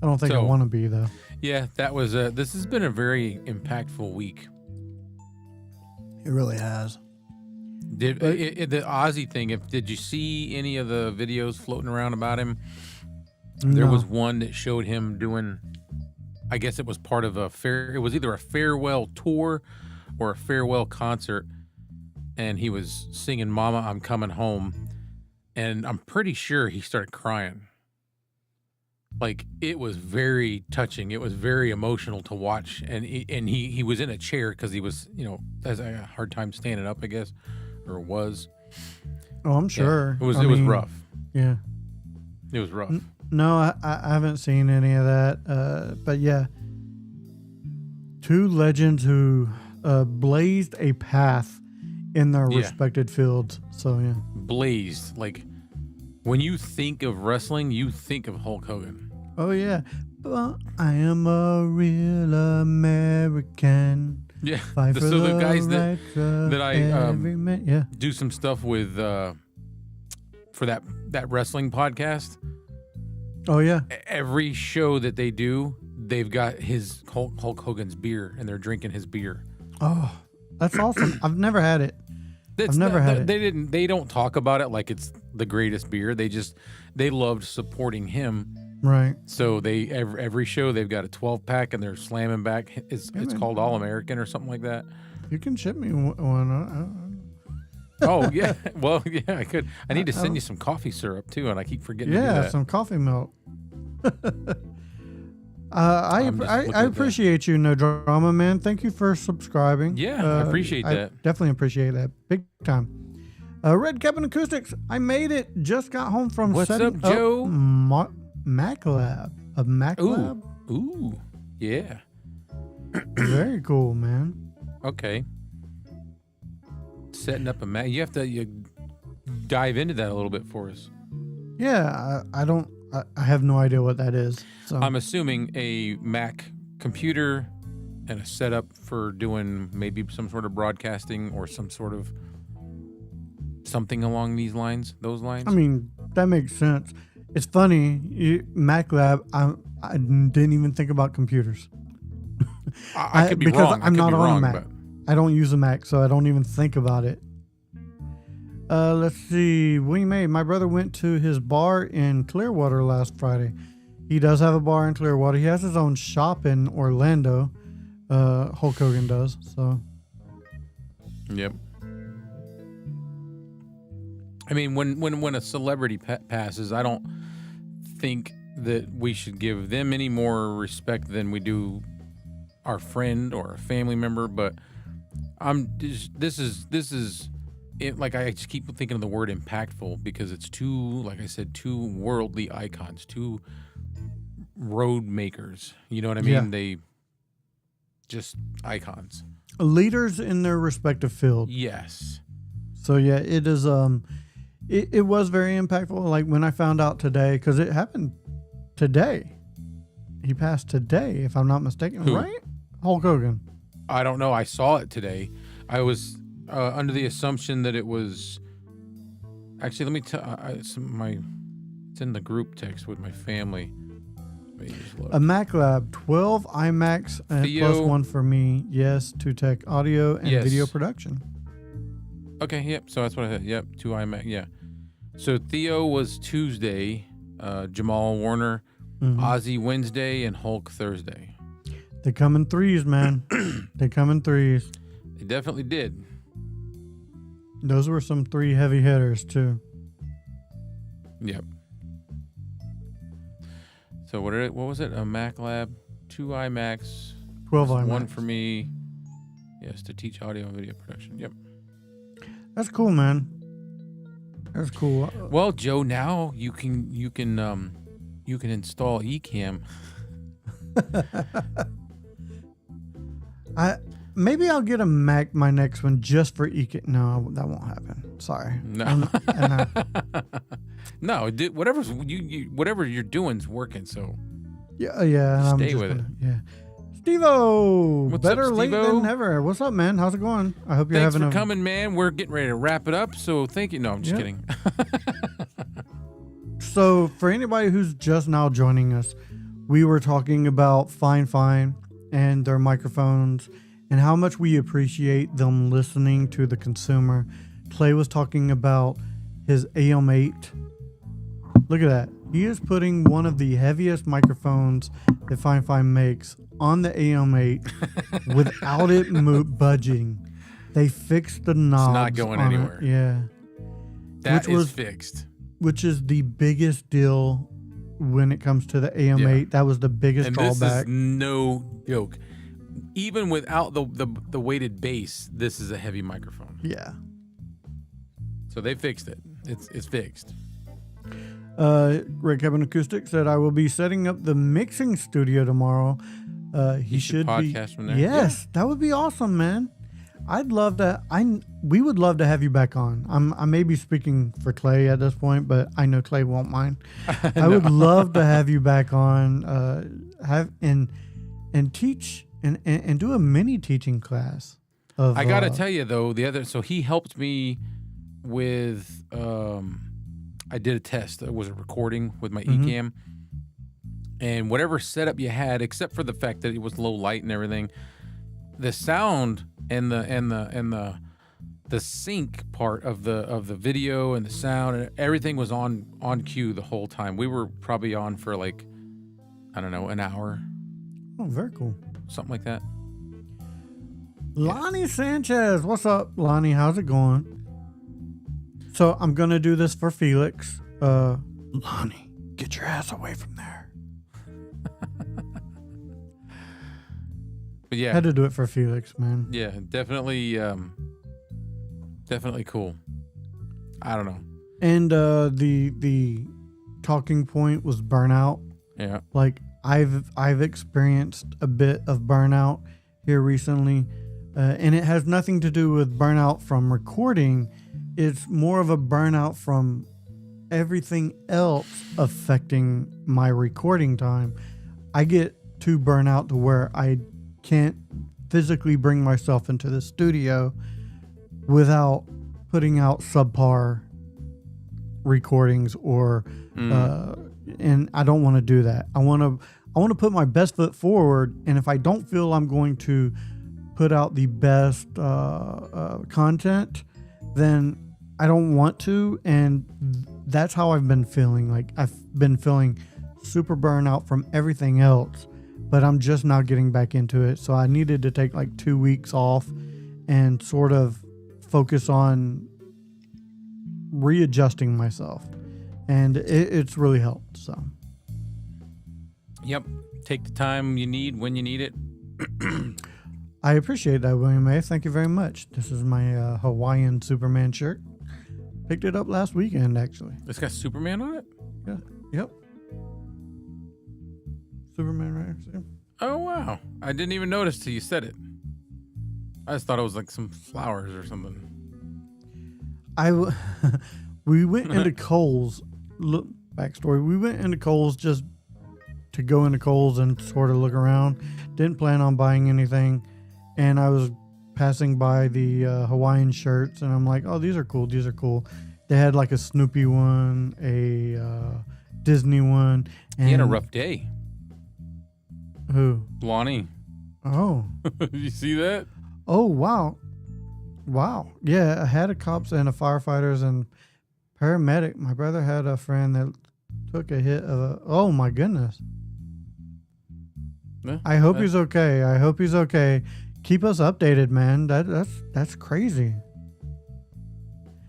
I don't think I want to be though. Yeah, that was. This has been a very impactful week. It really has. The Ozzy thing? Did you see any of the videos floating around about him? No. There was one that showed him doing. I guess it was part of it was either a farewell tour or a farewell concert, and he was singing "Mama, I'm Coming Home," and I'm pretty sure he started crying. Like, it was very touching. It was very emotional to watch, and he was in a chair because he was, has a hard time standing up, I guess, or was. Oh, I'm sure. Yeah. It was rough. Yeah, it was rough. No, I haven't seen any of that. But yeah, two legends who blazed a path in their respected fields. So yeah, blazed. Like, when you think of wrestling, you think of Hulk Hogan. Oh yeah, but I am a real American. Yeah, Fight for the guys right that I I do some stuff with for that wrestling podcast. Oh yeah, every show that they do, they've got his Hulk Hogan's beer, and they're drinking his beer. Oh, that's awesome. I've never had it. I've never had it. They don't talk about it like it's the greatest beer. They loved supporting him. Right. So they every show they've got a 12-pack and they're slamming back. It's man. called All American or something like that. You can ship me one. Oh yeah, well yeah, I could. I need to send you some coffee syrup too, and I keep forgetting. to do Yeah, that. some coffee milk. I appreciate you, No Drama Man. Thank you for subscribing. Yeah, I appreciate that. Definitely appreciate that. Big time. Red Cabin Acoustics, I made it. Just got home from What's setting up, Joe? Mac Lab. A Mac Lab? Ooh, yeah. Very cool, man. Okay. Setting up a Mac. You have to dive into that a little bit for us. Yeah, I have no idea what that is. So I'm assuming a Mac computer and a setup for doing maybe some sort of broadcasting or some sort of something along those lines. I mean, that makes sense. It's funny, Mac Lab, I didn't even think about computers. I could be because wrong. I'm not on wrong, a Mac. but I don't use a Mac, so I don't even think about it. Let's see. William A. My brother went to his bar in Clearwater last Friday. He does have a bar in Clearwater. He has his own shop in Orlando. Hulk Hogan does. So. Yep. I mean, when a celebrity passes, I don't think that we should give them any more respect than we do our friend or a family member. But this is it. Like, I just keep thinking of the word impactful because it's like I said, two worldly icons, two road makers. You know what I mean? Yeah. They just icons. Leaders in their respective field. Yes. So yeah, it is. It was very impactful. Like when I found out today, because it happened today. He passed today, if I'm not mistaken. Who? Right? Hulk Hogan. I don't know. I saw it today. I was under the assumption that it was. Actually, let me tell. It's in the group text with my family. Let me just look. A Mac Lab, 12 iMacs and Theo. plus one for me. Yes, 2-Tech audio and Yes. video production. Okay. Yep. So that's what I said. Yep. 2 iMac. Yeah. So Theo was Tuesday. Jamal Warner, Ozzy Wednesday, and Hulk Thursday. They come in threes, man. They come in threes. They definitely did. Those were some 3 heavy hitters too. Yep. So what was it? A Mac Lab, 2 iMacs, 12 iMacs. one for me. Yes, to teach audio and video production. Yep. That's cool, man. That's cool. Well, Joe, now you can install Ecamm. Maybe I'll get a Mac my next one just for EK. No, that won't happen. Sorry. No. No, whatever you're doing's working. So yeah. Stay with it. Yeah. Steve-O, What's better up, late Steve-O? than never. What's up, man? How's it going? I hope you're thanks having for coming, man. We're getting ready to wrap it up. So thank you. No, I'm just Yep. kidding. So for anybody who's just now joining us, we were talking about Fifine and their microphones and how much we appreciate them listening to the consumer. Clay was talking about his AM8. Look at that. He is putting one of the heaviest microphones that Fifine makes on the AM8 without it budging. They fixed the knobs. It's not going on it. anywhere. Yeah. That is fixed. Which is the biggest deal when it comes to the AM8. Yeah. That was the biggest And this drawback. is no joke. Even without the weighted bass, this is a heavy microphone. Yeah. So they fixed it. It's fixed. Red Cabin Acoustic said, I will be setting up the mixing studio tomorrow. He should podcast from there. Yes, that would be awesome, man. I'd love to. We would love to have you back on. I may be speaking for Clay at this point, but I know Clay won't mind. I would love to have you back on. And teach and do a mini teaching class. I gotta tell you though, so he helped me with. I did a test. It was a recording with my Ecamm, and whatever setup you had, except for the fact that it was low light and everything, the sound and the the sync part of the video and the sound and everything was on cue the whole time. We were probably on for like, I don't know, an hour, Oh, very cool. something like that. Lonnie Sanchez. What's up, Lonnie? How's it going? So I'm going to do this for Felix. Lonnie, get your ass away from there. But yeah, Had to do it for Felix, man. yeah, definitely cool. I don't know. And the talking point was burnout. Yeah. Like I've experienced a bit of burnout here recently, and it has nothing to do with burnout from recording. It's more of a burnout from everything else affecting my recording time. I get too burnt out to where I can't physically bring myself into the studio without putting out subpar recordings or and I don't want to do that. I want to put my best foot forward, and if I don't feel I'm going to put out the best content, then I don't want to. And that's how I've been feeling. Like I've been feeling super burned out from everything else, but I'm just now getting back into it. So I needed to take like 2 weeks off and sort of focus on readjusting myself, and it's really helped. So Yep. Take the time you need when you need it. I appreciate that, William A. Thank you very much. This is my Hawaiian Superman shirt. Picked it up last weekend, actually. It's got Superman on it? Yeah. Yep. Superman right there. Oh, wow. I didn't even notice till you said it. I just thought it was like some flowers or something. We went into Kohl's. Look, backstory. We went into Kohl's just to go into Kohl's and sort of look around. Didn't plan on buying anything. And I was passing by the Hawaiian shirts, and I'm like, oh, these are cool. These are cool. They had like a Snoopy one, a Disney one. And He had a rough day. Who? Lonnie. Oh. You see that? Oh, wow. Wow. Yeah, I had a cops and a firefighters and paramedic. My brother had a friend that took a hit of a... Oh, my goodness. Yeah, I hope he's okay. I hope he's okay. Keep us updated, man. That's crazy.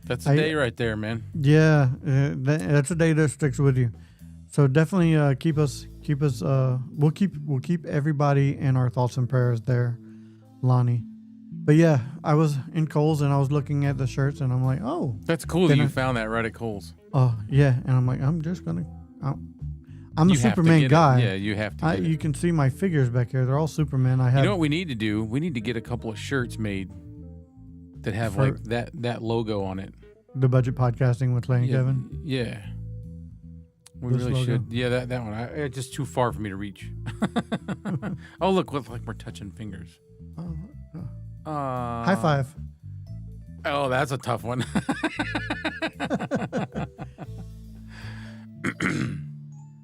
That's a day right there, man. Yeah, that's a day that sticks with you. So definitely keep us. We'll keep everybody in our thoughts and prayers there, Lonnie. But yeah, I was in Kohl's and I was looking at the shirts and I'm like, oh, That's cool that you found that right at Kohl's. oh yeah, and I'm like, I'm just gonna. I'm a You have to Superman get it. guy. Yeah, you have to get it. You can see my figures back here. They're all Superman. I have. You know what we need to do? We need to get a couple of shirts made that have For- like that logo on it. the budget podcasting with Clay and Kevin. Yeah. We This really logo? should. Yeah, that one. It's just too far for me to reach. Oh, look, like we're touching fingers. High five. Oh, that's a tough one.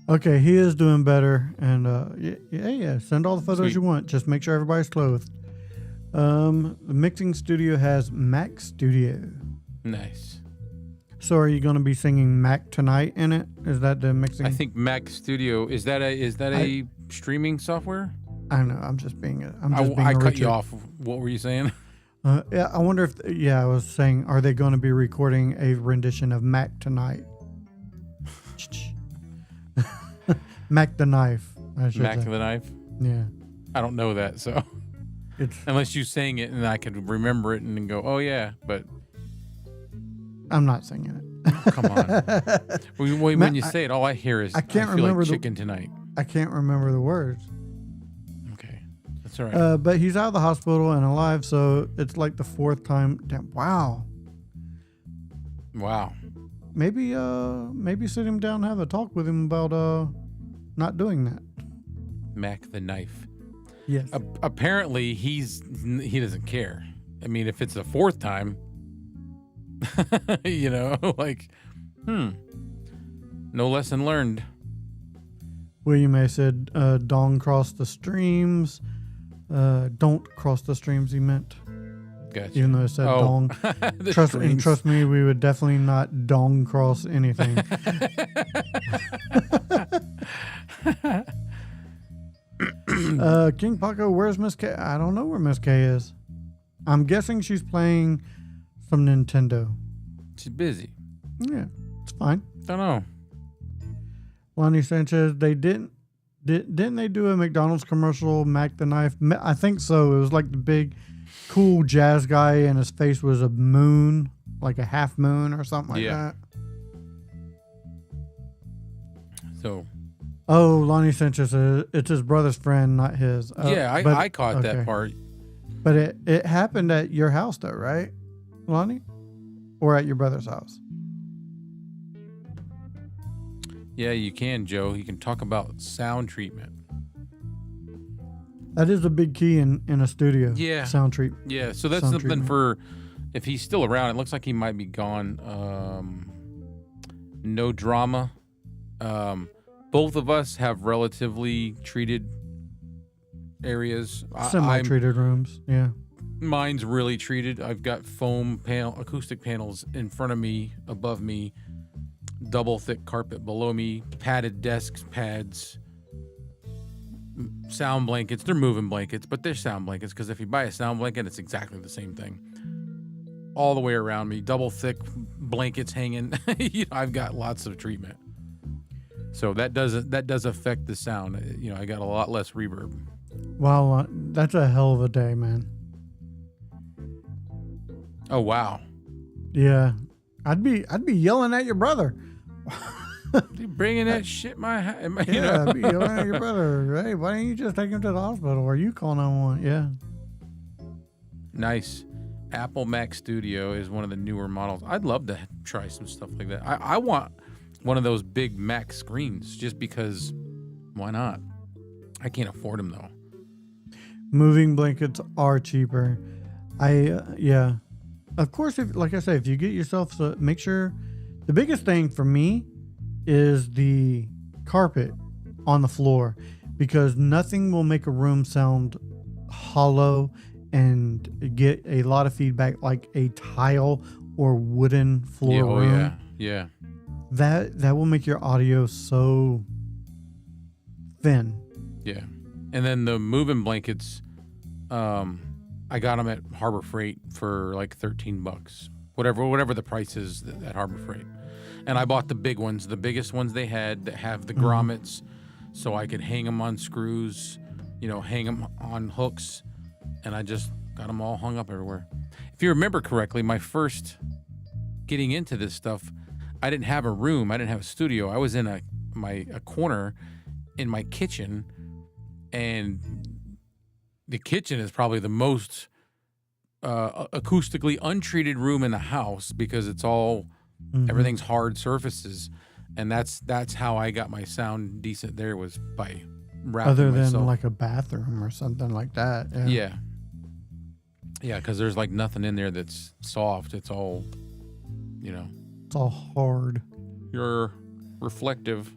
Okay, he is doing better, and yeah. Send all the photos Sweet. you want. Just make sure everybody's clothed. The mixing studio has Mac Studio. Nice. So, are you going to be singing Mac tonight in it? Is that the mixing? I think Mac Studio is that a streaming software? I don't know. I'm just being a I cut Richard. you off. What were you saying? Yeah, I wonder if. Yeah, I was saying, are they going to be recording a rendition of Mac tonight? Mac the Knife. I should Mac say. the Knife? Yeah. I don't know that, so It's. unless you sang it and I could remember it and then go, oh yeah, but I'm not singing it. come on. When you say it, all I hear is I can't feel remember like the- chicken tonight. I can't remember the words. Okay, that's all right. But he's out of the hospital and alive, so it's like the fourth time. Damn, wow. Wow. Maybe sit him down and have a talk with him about not doing that. Mac the Knife. Yes. Apparently, he doesn't care. I mean, if it's the fourth time, you know, like, no lesson learned. William A. said, "Don't cross the streams." Don't cross the streams. He meant. Gotcha. even though it said Oh. dong. The Trust strings. me, we would definitely not dong cross anything. King Paco, where's Miss K? I don't know where Miss K is. I'm guessing she's playing some Nintendo. She's busy. Yeah, it's fine. Don't know. Lonnie Sanchez, they didn't they do a McDonald's commercial, Mac the Knife? I think so. It was like the big, cool jazz guy, and his face was a moon, like a half moon or something like that. So. Oh, Lonnie Sanchez, it's his brother's friend, not his. Yeah, I caught that part. But it happened at your house, though, right, Lonnie? Or at your brother's house? Yeah, you can, Joe. You can talk about sound treatment. That is a big key in a studio. Yeah. Sound treatment. Yeah, so that's Sound something treatment. for if he's still around. It looks like he might be gone. No drama. Both of us have relatively treated areas. Semi-treated rooms. Yeah. Mine's really treated. I've got foam acoustic panels in front of me, above me, double thick carpet below me, padded desks, pads, sound blankets. They're moving blankets, but they're sound blankets because if you buy a sound blanket, it's exactly the same thing. All the way around me, double thick blankets hanging. I've got lots of treatment. So that does affect the sound. I got a lot less reverb. Wow, that's a hell of a day, man. Oh wow. Yeah. I'd be yelling at your brother. You bringing that shit Yeah, I'd be yelling at your brother. Hey, why don't you just take him to the hospital? Or you call 911? Yeah. Nice. Apple Mac Studio is one of the newer models. I'd love to try some stuff like that. I want one of those big Mac screens just because why not? I can't afford them though. Moving blankets are cheaper. Yeah. Of course, like I said, if you get yourself, make sure. The biggest thing for me is the carpet on the floor, because nothing will make a room sound hollow and get a lot of feedback like a tile or wooden floor room. Yeah. That will make your audio so thin. Yeah. And then the moving blankets, I got them at Harbor Freight for like $13, whatever the price is at Harbor Freight. And I bought the big ones, the biggest ones they had that have the grommets, so I could hang them on screws, hang them on hooks, and I just got them all hung up everywhere. If you remember correctly, my first getting into this stuff, I didn't have a room, I didn't have a studio. I was in a corner in my kitchen, and the kitchen is probably the most acoustically untreated room in the house because it's all everything's hard surfaces, and that's how I got my sound decent. There was by wrapping other than myself. like a bathroom or something like that. Yeah, because there's like nothing in there that's soft. It's all, It's all hard. you're reflective.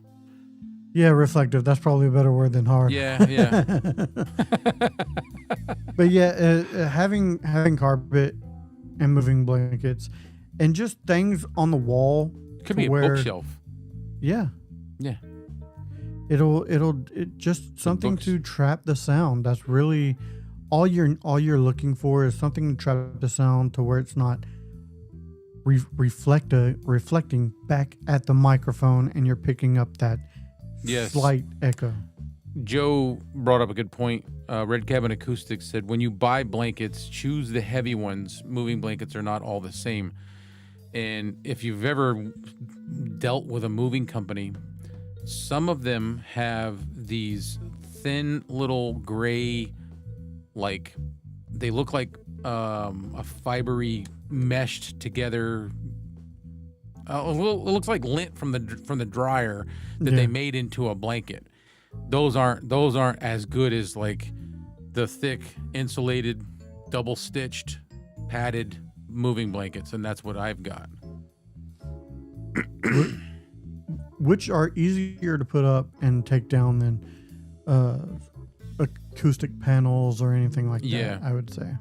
Yeah, reflective. That's probably a better word than hard. Yeah. But yeah, having carpet and moving blankets and just things on the wall. Could be a bookshelf. Yeah. Yeah. It just something books. to trap the sound. That's really all you're looking for, is something to trap the sound to where it's not reflecting back at the microphone and you're picking up that slight echo. Joe brought up a good point. Red Cabin Acoustics said, when you buy blankets, choose the heavy ones. Moving blankets are not all the same. And if you've ever dealt with a moving company, some of them have these thin little gray, like they look like a fibery meshed together. It looks like lint from the dryer that they made into a blanket. Those aren't as good as like the thick insulated, double stitched, padded moving blankets, and that's what I've got. Which are easier to put up and take down than acoustic panels or anything like that, I would say.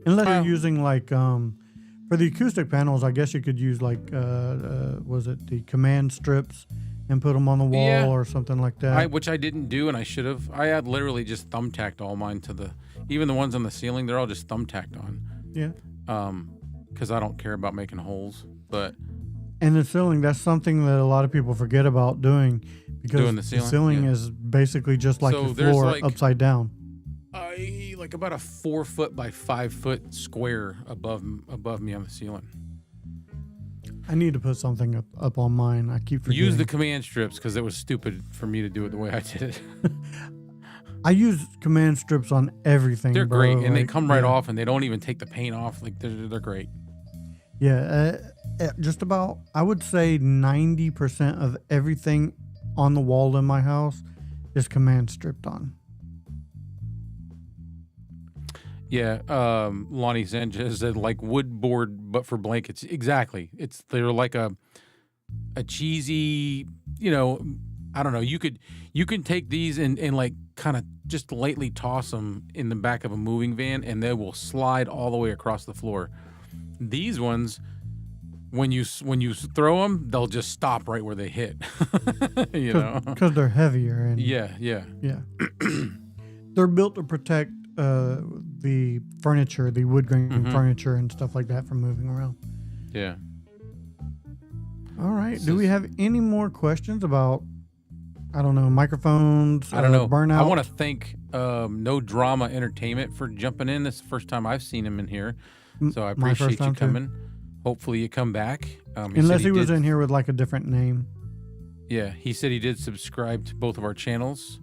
Unless you're using like for the acoustic panels, I guess you could use like was it the command strips and put them on the wall or something like that. Which I didn't do, and I should have. I had literally just thumbtacked all mine to even the ones on the ceiling. They're all just thumbtacked on. Yeah. Because I don't care about making holes, but. And the ceiling, that's something that a lot of people forget about doing, because Doing the the ceiling? ceiling Yeah. is basically just like So the there's, floor like- upside down. Like about a 4 foot by 5 foot square above me on the ceiling. I need to put something up on mine. I keep forgetting. Use the command strips because it was stupid for me to do it the way I did it. I use command strips on everything. They're bro. great, and they Like, come right yeah. off, and they don't even take the paint off. Like they're great. Yeah, just about, I would say 90% of everything on the wall in my house is command stripped on. Yeah, Lonnie Sanchez said like wood board, but for blankets. Exactly. They're like a cheesy, I don't know. You can take these and like kind of just lightly toss them in the back of a moving van, and they will slide all the way across the floor. These ones, when you throw them, they'll just stop right where they hit. Because they're heavier. And Yeah. Yeah. They're built to protect the furniture, the wood grain furniture and stuff like that from moving around. Yeah. All right. Do we have any more questions about, I don't know, microphones? I don't know. Burnout? I want to thank No Drama Entertainment for jumping in. This is the first time I've seen him in here, so I My first appreciate you time, too. coming. Hopefully you come back. Unless he was in here with like a different name. Yeah, he said he did subscribe to both of our channels,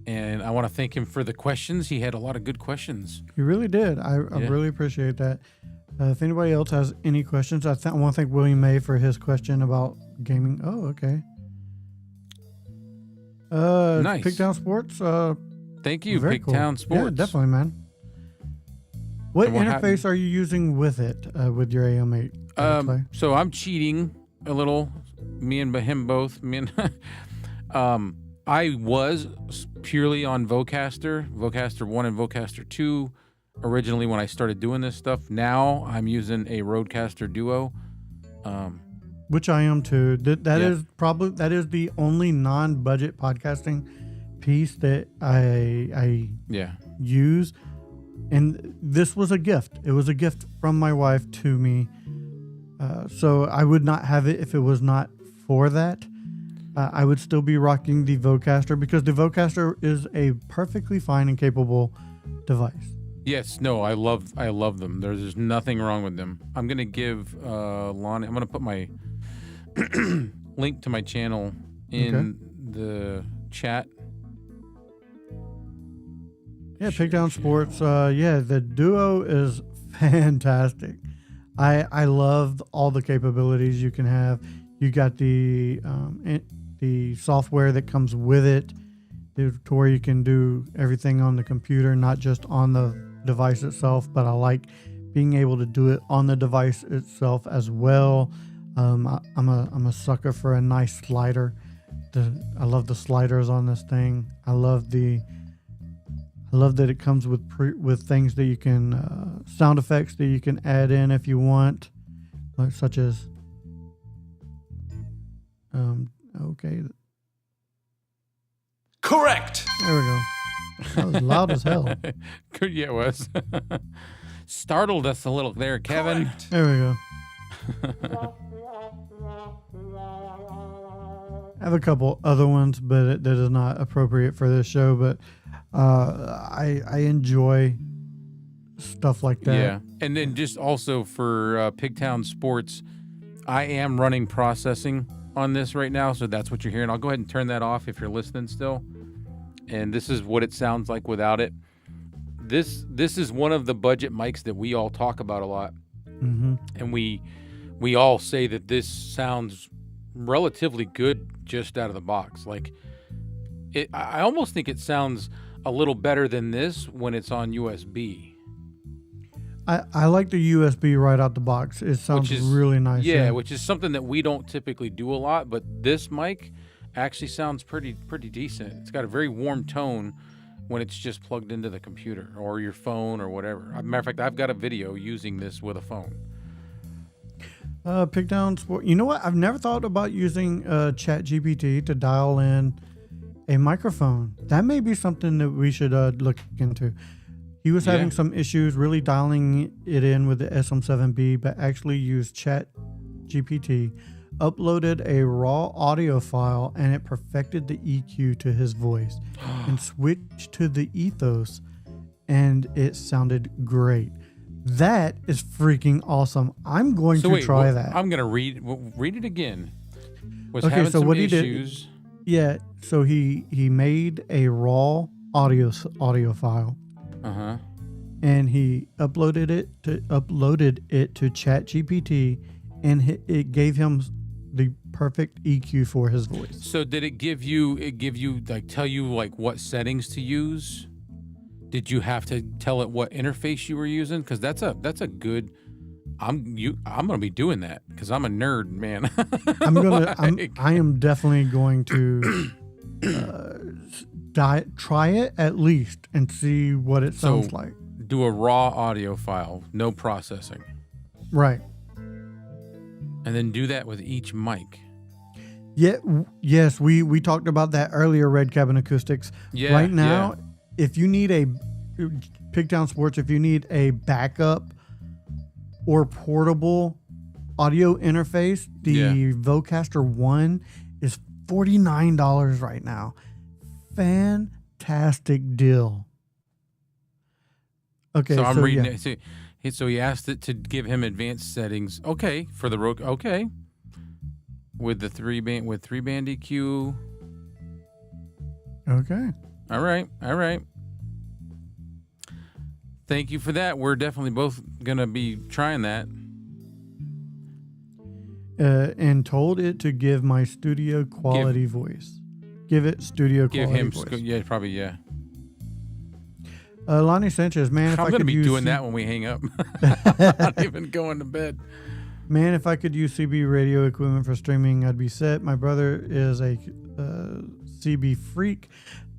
and I want to thank him for the questions. He had a lot of good questions. He really did. I really appreciate that. If anybody else has any questions, I want to thank William May for his question about gaming. Oh, okay. Nice. Pigtown Sports. Thank you, Very Pigtown cool. Sports. Yeah, definitely, man. What And what interface are you using with it, with your AM8? So I'm cheating a little. Me and him both. Me and I was purely on Vocaster 1 and Vocaster 2 originally when I started doing this stuff. Now I'm using a Rodecaster Duo. Which I am too. That Yeah. is the only non-budget podcasting piece that I Yeah. use. And this was a gift. It was a gift from my wife to me. So I would not have it if it was not for that. I would still be rocking the Vocaster, because the Vocaster is a perfectly fine and capable device. Yes. No. I love them. There's nothing wrong with them. I'm gonna give Lonnie. I'm gonna put my link to my channel in the chat. Yeah, Pigtown Sports. The Duo is fantastic. I love all the capabilities you can have. You got the software that comes with it, to where you can do everything on the computer, not just on the device itself. But I like being able to do it on the device itself as well. I'm a sucker for a nice slider. I love the sliders on this thing. I love that it comes with things that you can sound effects that you can add in if you want, like such as okay, Correct. there we go. That was loud as hell. Good. Yeah, it was. Startled us a little there, Kevin. Correct. There we go. I have a couple other ones, but that is not appropriate for this show. But I enjoy stuff like that. Yeah, and then just also for Pigtown Sports, I am running processing on this right now, so that's what you're hearing. I'll go ahead and turn that off if you're listening still. And this is what it sounds like without it. This is one of the budget mics that we all talk about a lot, and we all say that this sounds relatively good just out of the box. Like I almost think it sounds a little better than this when it's on USB. I like the USB right out the box. It sounds really nice. Yeah, which is something that we don't typically do a lot, but this mic actually sounds pretty decent. It's got a very warm tone when it's just plugged into the computer or your phone or whatever. As a matter of fact, I've got a video using this with a phone. Pick down sport. You know what? I've never thought about using Chat GPT to dial in a microphone. That may be something that we should look into. He was having some issues really dialing it in with the SM7B, but actually used Chat GPT, uploaded a raw audio file, and it perfected the EQ to his voice and switched to the ethos, and it sounded great. That is freaking awesome. I'm going to try that. I'm going to read it again. Was okay, having so some what issues. he did, yeah, so he made a raw audio file. Uh-huh. And he uploaded it to ChatGPT, and it gave him the perfect EQ for his voice. So did it give you like tell you like what settings to use? Did you have to tell it what interface you were using? Because that's a good. I'm gonna be doing that because I'm a nerd, man. I am definitely going to try it at least and see what it sounds like. Do a raw audio file, no processing. Right. And then do that with each mic. Yeah. Yes, we talked about that earlier. Red Cabin Acoustics. Yeah. Right now, if you need Pigtown Sports, if you need a backup or portable audio interface, the Vocaster 1 is $49 right now. Fantastic deal. Okay, so I'm reading it. So he asked it to give him advanced settings. Okay, for the Roku. Okay, with the three band EQ. Okay. All right. Thank you for that. We're definitely both gonna be trying that. And told it to give my studio quality voice. Give it studio quality voice. Probably. Lonnie Sanchez, man, if I'm I gonna could be doing that when we hang up. I'm not even going to bed. Man, if I could use CB radio equipment for streaming, I'd be set. My brother is a CB freak.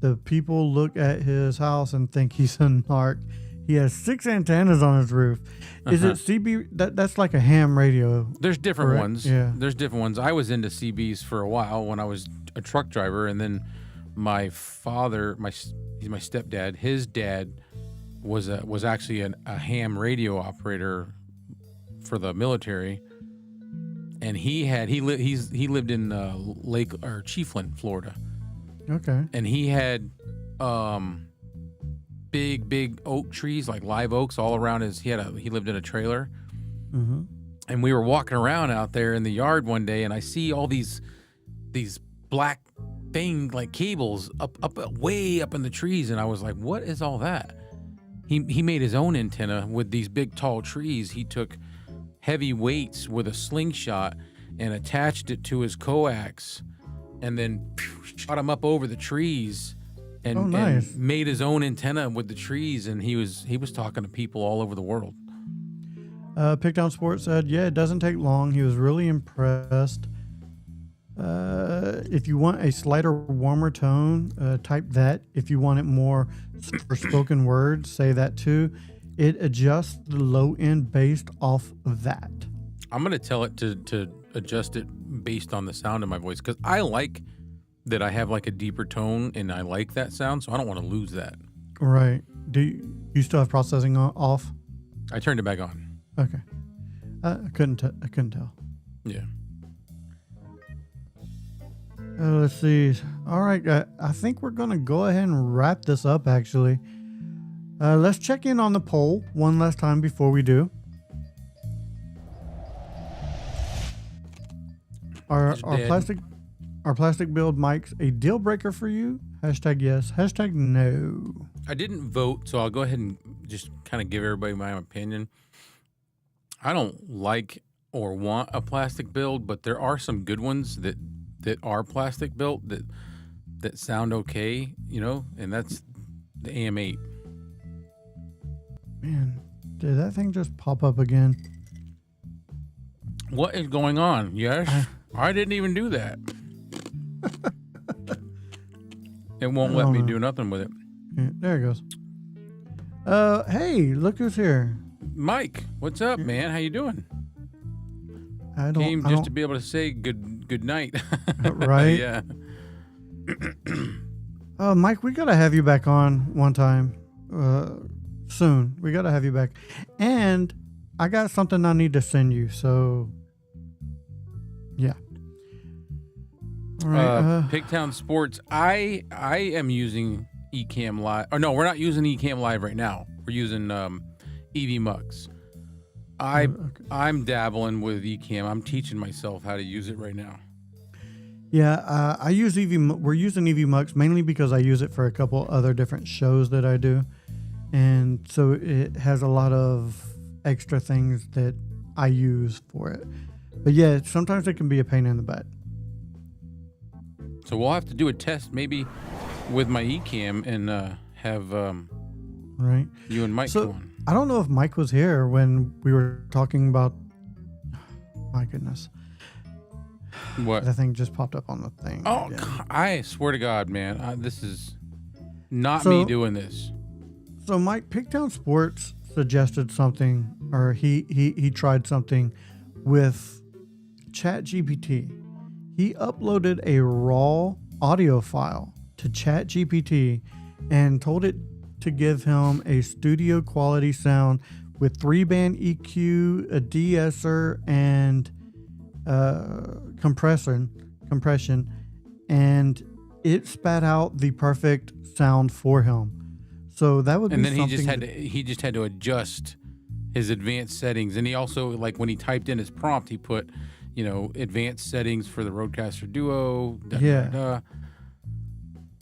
The people look at his house and think he's a narc. He has 6 antennas on his roof. Is it CB? That's like a ham radio. There's different ones. Yeah. There's different ones. I was into CBs for a while when I was a truck driver, and then my father, he's my stepdad. His dad was actually a ham radio operator for the military, and he lived in Lake or Chiefland, Florida. Okay. And he had big oak trees, like live oaks, all around his. He lived in a trailer, and we were walking around out there in the yard one day, and I see all these black thing like cables up way up in the trees, and I was like, what is all that? He made his own antenna with these big tall trees. He took heavy weights with a slingshot and attached it to his coax, and then shot him up over the trees and, nice. and made his own antenna with the trees, and he was talking to people all over the world. Pickdown Sports said, yeah, it doesn't take long. He was really impressed. If you want a slighter, warmer tone, type that. If you want it more for spoken words, say that too. It adjusts the low end based off of that. I'm going to tell it to adjust it based on the sound of my voice, because I like that I have like a deeper tone, and I like that sound, so I don't want to lose that. Right. Do you still have processing off? I turned it back on. Okay. I couldn't tell. Yeah. Let's see. All right, I think we're going to go ahead and wrap this up, actually. Let's check in on the poll one last time before we do. Are plastic build mics a deal breaker for you? Hashtag yes, hashtag no. I didn't vote, so I'll go ahead and just kind of give everybody my opinion. I don't like or want a plastic build, but there are some good ones that are plastic built that sound okay, and that's the AM8. Man, did that thing just pop up again? What is going on? Yes, I didn't even do that. It won't let me do nothing with it. Yeah, there it goes. Hey, look who's here. Mike, what's up, man? How you doing? I Came don't, just to be able to say good night. right? Yeah. Mike, we gotta have you back on one time. Soon. We gotta have you back. And I got something I need to send you. So, yeah. All right. Pigtown Sports. I am using Ecamm Live. Or no, we're not using Ecamm Live right now. We're using EV Mux. I'm dabbling with Ecamm. I'm teaching myself how to use it right now. Yeah, I use we're using EV Mux mainly because I use it for a couple other different shows that I do. And so it has a lot of extra things that I use for it. But yeah, sometimes it can be a pain in the butt. So we'll have to do a test maybe with my Ecamm and have right. you and Mike go on. I don't know if Mike was here when we were talking about. My goodness. What? That thing just popped up on the thing. Oh, again. God, I swear to God, man, this is not me doing this. So Mike, Pigtown Sports suggested something, or he tried something with ChatGPT. He uploaded a raw audio file to ChatGPT and told it to give him a studio quality sound with 3-band EQ, a de-esser, and compression, and it spat out the perfect sound for him. So that would be something. And then he just had to adjust his advanced settings, and he also, like, when he typed in his prompt, he put, advanced settings for the Rodecaster Duo.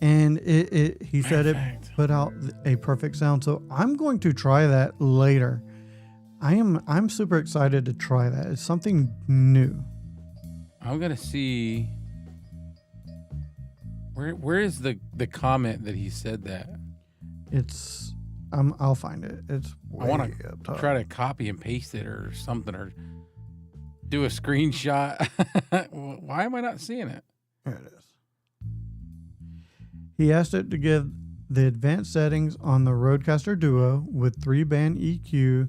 And he said it put out a perfect sound. So I'm going to try that later. I'm super excited to try that. It's something new. I'm gonna see where is the comment that he said that. It's I'll find it. It's I want to try to copy and paste it or something, or do a screenshot. Why am I not seeing it? There it is. He asked it to give the advanced settings on the Rodecaster Duo with 3-band EQ,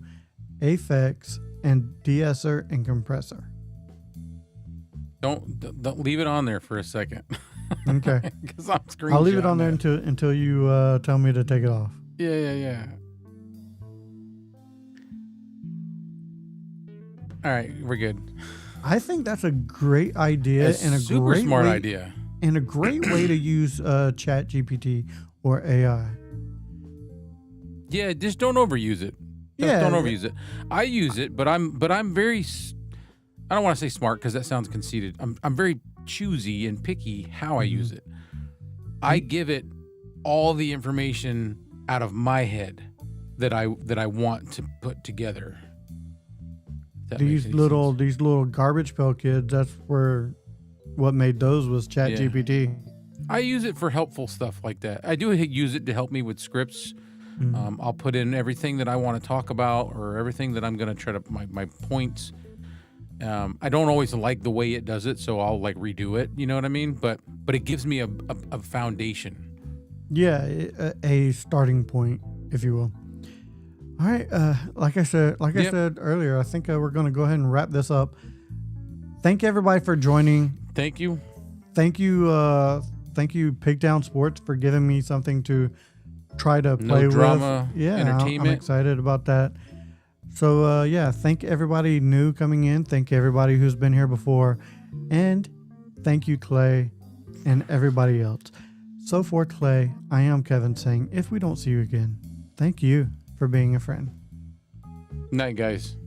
effects, and de-esser and compressor. Don't leave it on there for a second. Okay. Because I'm screenshotting. I'll leave it on there until you tell me to take it off. Yeah. All right, we're good. I think that's a great idea It's and a super great smart way, idea. and a great way to use ChatGPT or AI. Yeah, just don't overuse it. Don't overuse it. I use it, but I'm very. I don't want to say smart because that sounds conceited. I'm very choosy and picky how I use it. I give it all the information out of my head that I want to put together. These little garbage pail kids. That's what made those was ChatGPT. Yeah. I use it for helpful stuff like that. I do use it to help me with scripts. I'll put in everything that I want to talk about or everything that I'm going to try to my points. I don't always like the way it does it, so I'll redo it. You know what I mean? But it gives me a foundation. Yeah, a starting point, if you will. All right. Like I said earlier, I think we're going to go ahead and wrap this up. Thank everybody for joining. Thank you. Thank you, Pigtown Sports, for giving me something to try to play with. Yeah, entertainment. I'm excited about that. So, thank everybody new coming in. Thank everybody who's been here before. And thank you, Clay, and everybody else. So for Clay, I am Kevin saying, if we don't see you again, thank you for being a friend. Night, guys.